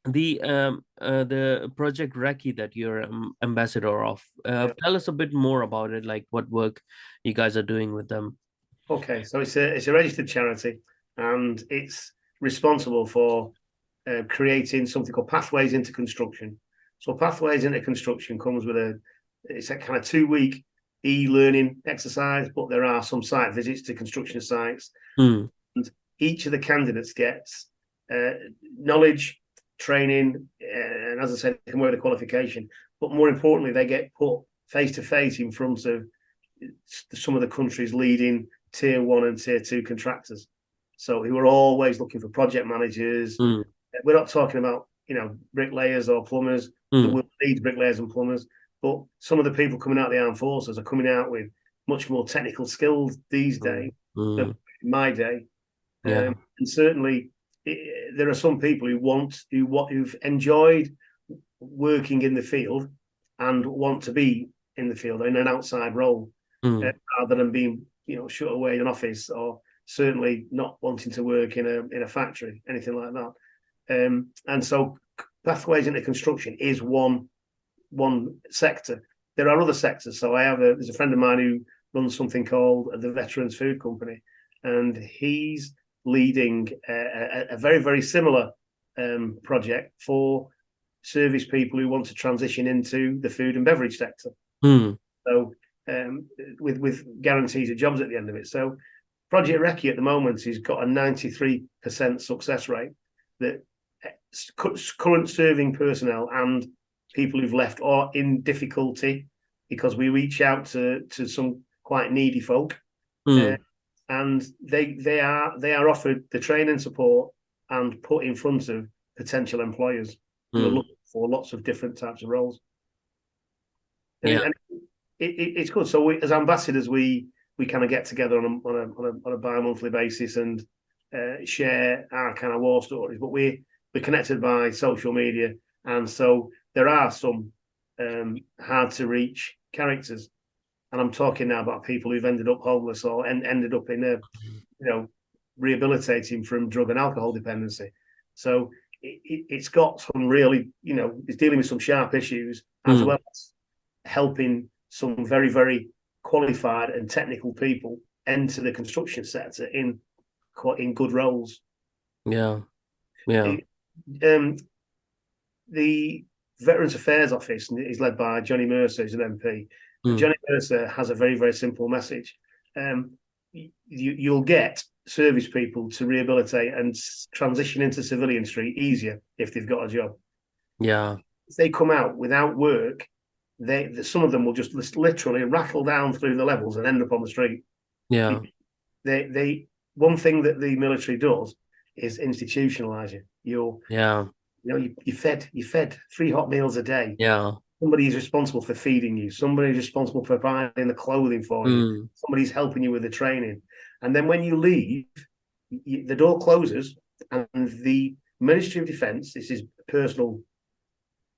the project Reki that you're ambassador of. Tell us a bit more about it, like what work you guys are doing with them. Okay, so it's a registered charity, and it's responsible for creating something called Pathways into Construction. So Pathways into Construction comes with it's a kind of 2-week e-learning exercise, but there are some site visits to construction sites. And each of the candidates gets knowledge, training, and as I said, they can wear the qualification. But more importantly, they get put face to face in front of some of the country's leading tier 1 and tier 2 contractors. So who are always looking for project managers. We're not talking about bricklayers or plumbers. That will need bricklayers and plumbers, but some of the people coming out of the armed forces are coming out with much more technical skills these days than in my day. And certainly there are some people who've enjoyed working in the field and want to be in the field in an outside role, rather than being shut away in an office, or certainly not wanting to work in a factory, anything like that. And so pathways into construction is one sector. There are other sectors. So there's a friend of mine who runs something called the Veterans Food Company, and he's leading a very, very similar project for service people who want to transition into the food and beverage sector. So with guarantees of jobs at the end of it. So Project Recce at the moment has got a 93% success rate, that current serving personnel and people who've left are in difficulty, because we reach out to some quite needy folk, and they are offered the training support and put in front of potential employers who are looking for lots of different types of roles. And it's good. So as ambassadors, we kind of get together on a bi-monthly basis and share our kind of war stories. But we're connected by social media, and so there are some hard to reach characters. And I'm talking now about people who've ended up homeless or ended up in rehabilitating from drug and alcohol dependency. So it's got some really, it's dealing with some sharp issues, as well as helping some very, very qualified and technical people enter the construction sector in good roles. Yeah. The Veterans Affairs Office is led by Johnny Mercer, who's an MP. Johnny Mercer has a very, very simple message. You'll get service people to rehabilitate and transition into civilianry easier if they've got a job. Yeah. If they come out without work, some of them will just literally rattle down through the levels and end up on the street. Yeah. One thing that the military does is institutionalize you. You're fed 3 hot meals a day. Yeah. Somebody is responsible for feeding you. Somebody is responsible for providing the clothing for you. Somebody's helping you with the training. And then when you leave, the door closes, and the Ministry of Defence, this is personal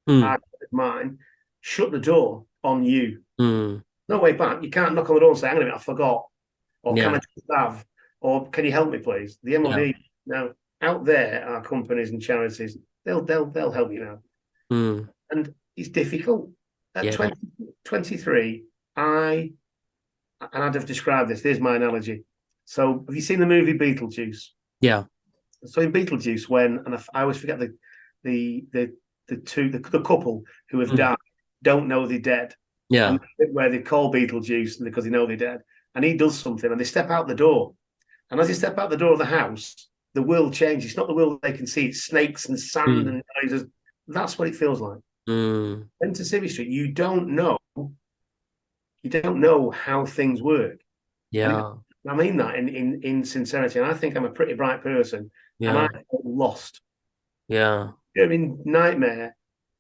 argument of mine, shut the door on you. No way back. You can't knock on the door and say, "Hang on a minute, I forgot," or "Can I just have?" or "Can you help me, please?" The MOD now out there are companies and charities. They'll help you now. And it's difficult. At 23, I'd have described this. Here's my analogy. So, have you seen the movie Beetlejuice? Yeah. So in Beetlejuice, I always forget the couple who have died don't know they're dead. Yeah. And where they call Beetlejuice because they know they're dead, and he does something, and they step out the door, and as they step out the door of the house, the world changes. It's not the world they can see; it's snakes and sand and noises. That's what it feels like. Into Civvy Street, you don't know how things work. Yeah. I mean that in sincerity, and I think I'm a pretty bright person, and I got lost. Yeah. During nightmare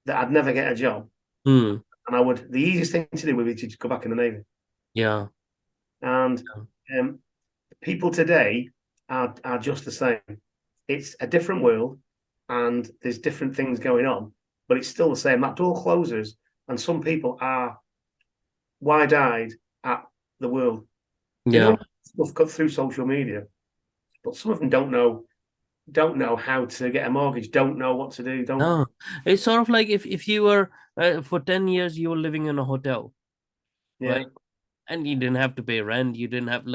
that I'd never get a job, and the easiest thing to do would be to just go back in the Navy. Yeah. And people today are just the same. It's a different world, and there's different things going on, but it's still the same. That door closes, and some people are wide-eyed at the world. They know stuff cut through social media, but some of them don't know how to get a mortgage, don't know what to do. No, it's sort of like if you were for 10 years you were living in a hotel, right? And you didn't have to pay rent, you didn't have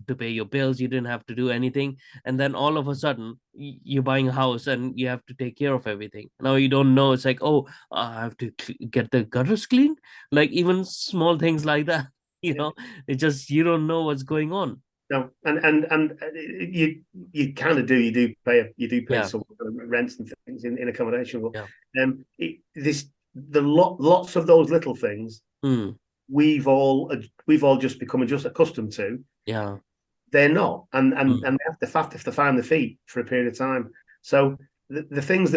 to pay your bills, you didn't have to do anything, and then all of a sudden you're buying a house and you have to take care of everything. Now you don't know. It's like, oh, I have to get the gutters cleaned, like even small things like that. It's just you don't know what's going on. No, and you kind of do. You do pay some rents and things in accommodation. But lots of those little things we've all just become accustomed to. Yeah, they're not, and they have to find the feet for a period of time. So the things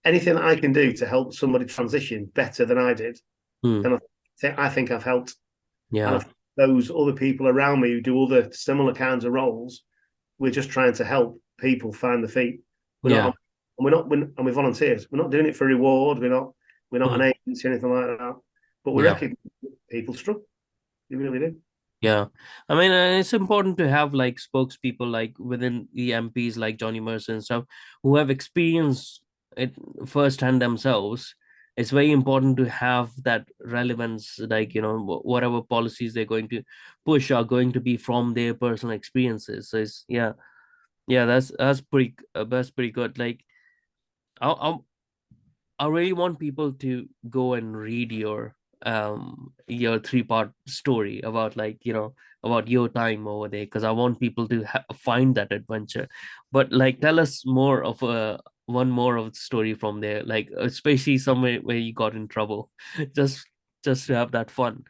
anything that I can do to help somebody transition better than I did, then I think I've helped. Yeah. And those other people around me who do other similar kinds of roles we're just trying to help people find the feet. We're Yeah. not, and we're volunteers. We're not doing it for reward. We're not an Mm. agency or anything like that. But we Yeah. reckon people struggle. They really do. Yeah. I mean, it's important to have like spokespeople like within the MPs like Johnny Mercer and stuff who have experienced it firsthand themselves. It's very important to have that relevance, like, whatever policies they're going to push are going to be from their personal experiences. So it's, yeah, that's pretty good. Like, I I really want people to go and read your 3-part story about, like, about your time over there, because I want people to find that adventure. But like, tell us more of one more of the story from there, like especially somewhere where you got in trouble, just to have that fun.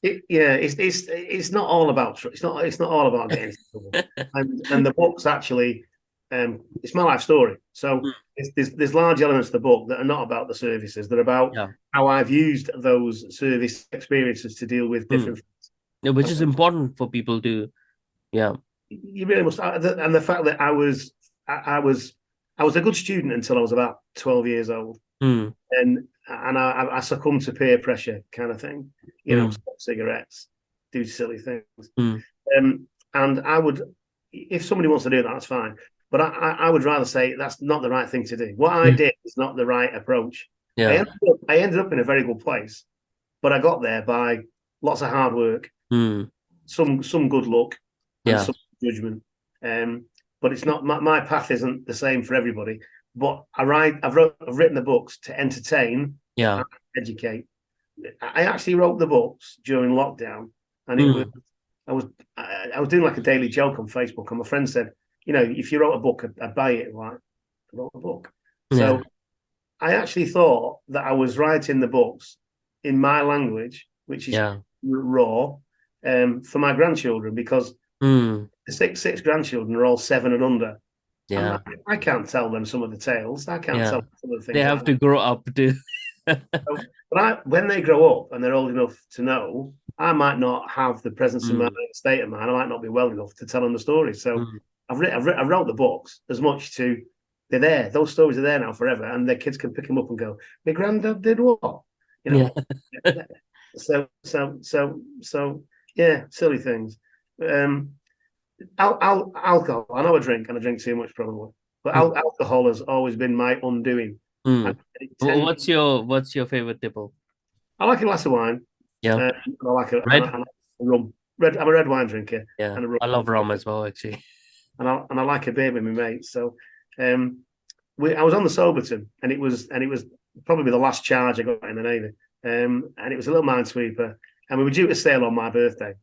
It's not all about it's not all about getting into trouble. And the book's actually it's my life story. So Mm. there's large elements of the book that are not about the services. They're about Yeah. how I've used those service experiences to deal with Mm. different. Yeah, which is important for people to. Yeah. You really must, and the fact that I was a good student until I was about 12 years old, Mm. and I succumbed to peer pressure, kind of thing. Mm. Smoke cigarettes, do silly things. Mm. And I would, if somebody wants to do that, that's fine. But I would rather say that's not the right thing to do. What I Mm. did is not the right approach. Yeah. I ended up in a very good place, but I got there by lots of hard work, Mm. some good luck, and Yeah. some judgment. But it's not my path isn't the same for everybody. But I've written the books to entertain Yeah. and educate. I actually wrote the books during lockdown, and it was Mm. I was doing like a daily joke on Facebook, and my friend said, if you wrote a book, I'd buy it. Like, I wrote a book. Yeah. So I actually thought that I was writing the books in my language, which is Yeah. raw, for my grandchildren, because Mm. the six grandchildren are all 7 and under. And Yeah. I can't tell them some of the tales. I can't tell Yeah. them some of the They things that have to grow up to. But when they grow up and they're old enough to know, I might not have the presence of mind, Mm. state of mind. I might not be well enough to tell them the stories. So Mm. I wrote the books as much to they're there. Those stories are there now forever, and their kids can pick them up and go, "My granddad did what?" You Yeah. know. So yeah, silly things. Alcohol. I know I drink, and I drink too much probably, but Mm. alcohol has always been my undoing. Mm. And it tends, What's your favorite tipple? I like a glass of wine. Yeah. And I like Red. a rum. I'm a red wine drinker Yeah. and a rum I love drinker. rum as well, actually. And I like a beer with my mates. So um, I was on the Soberton, and it was probably the last charge I got in the Navy. And it was a little minesweeper, and we were due to sail on my birthday.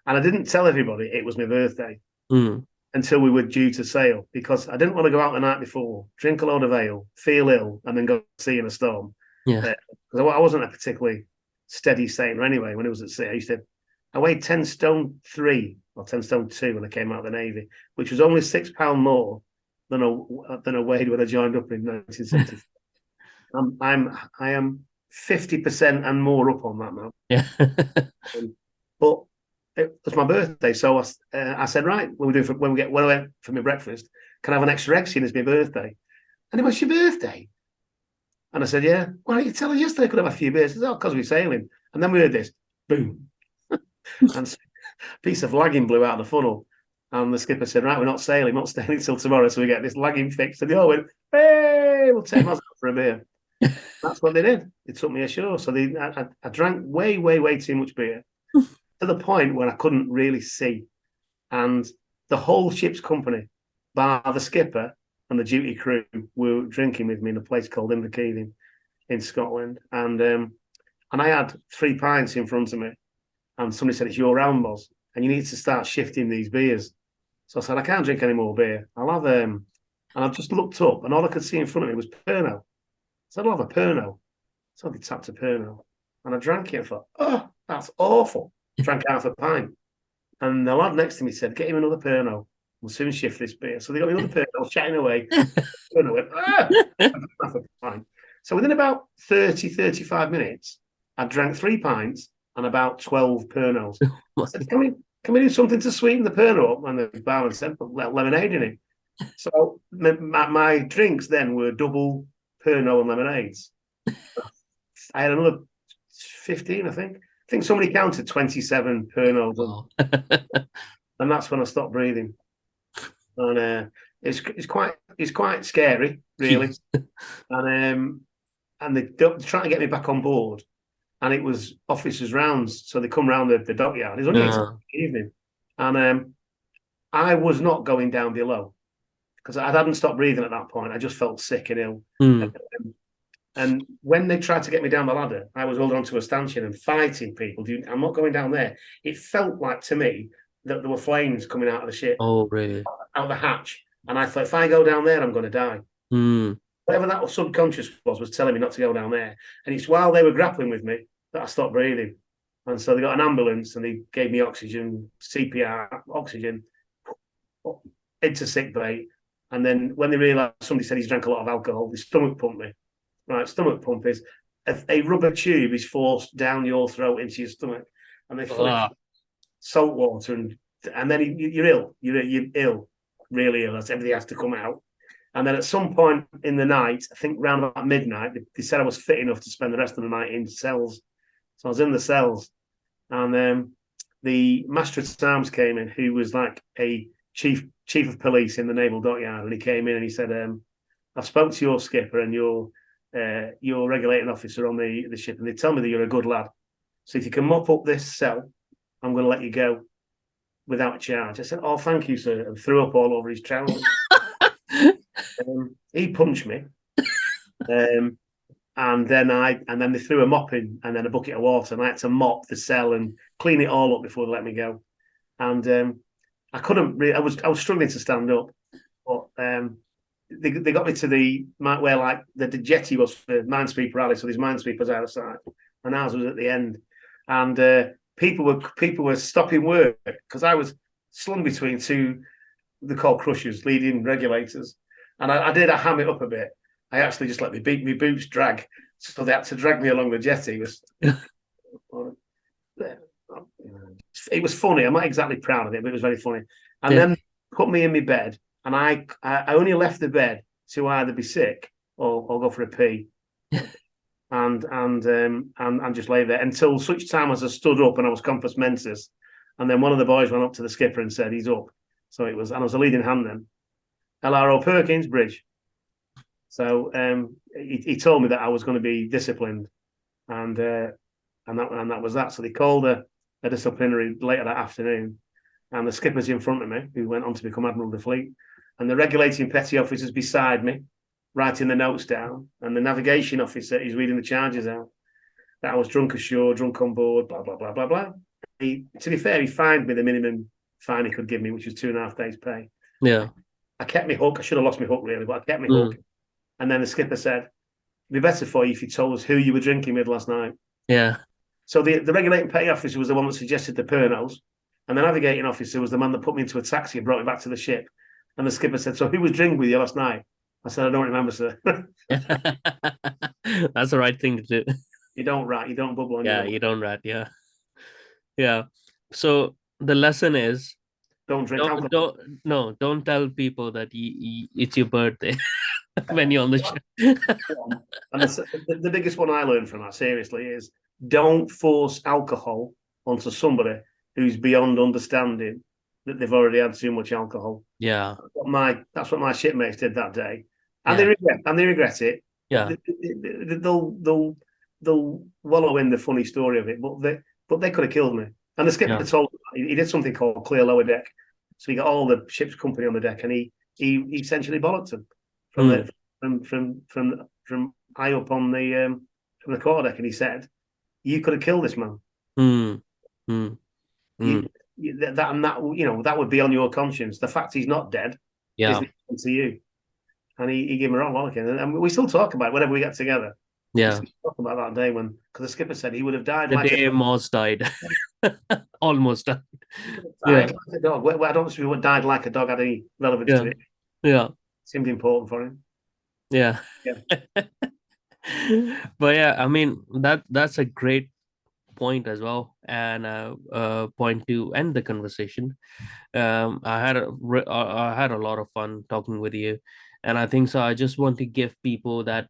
And I didn't tell everybody it was my birthday Mm. until we were due to sail, because I didn't want to go out the night before, drink a load of ale, feel ill, and then go see in a storm. Yeah. Because I wasn't a particularly steady sailor anyway. When it was at sea, I weighed 10 stone 3 or 10 stone 2 when I came out of the Navy, which was only £6 more than I weighed when I joined up in 1974. I am 50% and more up on that now. Yeah. But it was my birthday, so I said, right, when I went for my breakfast, can I have an extra egg seeing it's my birthday? And it was your birthday. And I said, yeah. Why didn't you tell us yesterday I could have a few beers? He said, oh, because we're sailing. And then we heard this, boom. And a piece of lagging blew out of the funnel. And the skipper said, right, we're not sailing, not staying until tomorrow. So we get this lagging fixed. And they all went, hey, we'll take Moz out for a beer. That's what they did. They took me ashore. So I drank way, way, way too much beer to the point where I couldn't really see. And the whole ship's company, bar the skipper and the duty crew, were drinking with me in a place called Inverkeithing in Scotland. And I had 3 pints in front of me. And somebody said, it's your round, Moz, and you need to start shifting these beers. So I said, I can't drink any more beer. I'll have and I just looked up, and all I could see in front of me was Pernod. So I'll have a Pernod. So I tapped a Pernod, and I drank it and thought, oh, that's awful. Drank half a pint. And the lad next to me said, get him another Pernod. We'll soon shift this beer. So they got me another Pernod. I was chatting away. Pernod went, half a pint. So within about 30, 35 minutes, I drank 3 pints and about 12 Pernods. I said, can we do something to sweeten the Pernod up? And the barman said, put lemonade in it. So my drinks then were double Pernod and lemonades. I had another 15, I think. I think somebody counted 27 Pernods, Wow. and that's when I stopped breathing. And it's quite scary, really. And they're trying to get me back on board, and it was officers' rounds, so they come round the dockyard. It was only 8 o'clock in the evening, and I was not going down below because I hadn't stopped breathing at that point. I just felt sick and ill. And when they tried to get me down the ladder, I was holding onto a stanchion and fighting people. I'm not going down there. It felt like to me that there were flames coming out of the ship. Oh, really? Out of the hatch. And I thought, if I go down there, I'm going to die. Whatever that subconscious was telling me not to go down there. And it's while they were grappling with me that I stopped breathing. And so they got an ambulance and they gave me oxygen, CPR, oxygen, into sick bay. And then when they realised somebody said he's drank a lot of alcohol, they stomach pumped me. Right, stomach pump is a rubber tube is forced down your throat into your stomach, and they fill it salt water, and then you're ill. You're ill, really ill. That's everything has to come out. And then at some point in the night, I think around about midnight, they said I was fit enough to spend the rest of the night in cells. So I was in the cells, and the Master at Arms came in, who was like a chief of police in the naval dockyard, and he came in and he said, "I've spoke to your skipper and your regulating officer on the ship, and they tell me that you're a good lad. So if you can mop up this cell, I'm going to let you go without charge." I said, "Oh, thank you, sir," and threw up all over his trousers. He punched me, and then they threw a mop in, and then a bucket of water, and I had to mop the cell and clean it all up before they let me go. And I couldn't really. I was struggling to stand up, but they got me to where like the jetty was for minesweeper rally, so there's minesweepers outside, and ours was at the end, and people were stopping work because I was slung between two, they're called crushers, leading regulators, and I ham it up a bit. I actually just let my boots drag, so they had to drag me along the jetty. It was funny. I'm not exactly proud of it, but it was very funny. And then put me in my bed. And I only left the bed to either be sick or go for a pee, and just lay there until such time as I stood up and I was compos mentis, and then one of the boys went up to the skipper and said he's up. So it was, and I was a leading hand then. LRO Perkins Bridge. So he told me that I was going to be disciplined, and that was that. So they called a disciplinary later that afternoon, and the skipper's in front of me, who went on to become Admiral of the Fleet. And the regulating petty officer's beside me, writing the notes down, and the navigation officer is reading the charges out. That I was drunk ashore, drunk on board, blah, blah, blah, blah, blah. To be fair, he fined me the minimum fine he could give me, which was 2.5 days' pay. Yeah. I kept my hook. I should have lost my hook, really, but I kept my hook. And then the skipper said, "It'd be better for you if you told us who you were drinking with last night." Yeah. So the regulating petty officer was the one that suggested the Pernos, and the navigating officer was the man that put me into a taxi and brought me back to the ship. And the skipper said, "So who was drinking with you last night?" I said, "I don't remember, sir." That's the right thing to do. You don't rat, you don't bubble on your you don't rat, yeah. So the lesson is, don't drink alcohol. Don't tell people that it's your birthday when you're on the ship. And the biggest one I learned from that, seriously, is don't force alcohol onto somebody who's beyond understanding that they've already had too much alcohol. Yeah, that's what my shipmates did that day, and they regret it. Yeah, they'll wallow in the funny story of it, but they could have killed me. And the skipper told me he did something called clear lower deck, so he got all the ship's company on the deck, and he essentially bollocked them from high up on from the quarterdeck, and he said, "You could have killed this man." That would be on your conscience. The fact he's not dead is to you. And he gave me a wrong look, and we still talk about it whenever we get together. Yeah, we talk about that day because the skipper said he would have died the day Moz died. Almost died. Like a dog. I don't know if he died like a dog had any relevance to it. Yeah, seemed important for him. Yeah. But yeah, I mean that's a great point as well, and point to end the conversation. I had a lot of fun talking with you, and I think so. I just want to give people that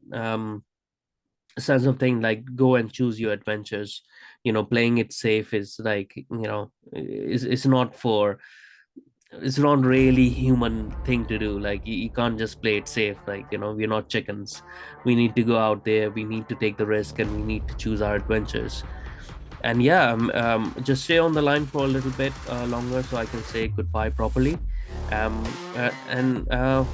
sense of thing, like go and choose your adventures. Playing it safe is like, it's not for, it's not really human thing to do. Like you can't just play it safe. Like, we're not chickens. We need to go out there, we need to take the risk, and we need to choose our adventures. And yeah, just stay on the line for a little bit longer so I can say goodbye properly. And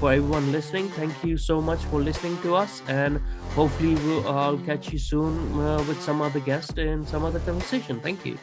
for everyone listening, thank you so much for listening to us, and hopefully I'll catch you soon with some other guest in some other conversation. Thank you.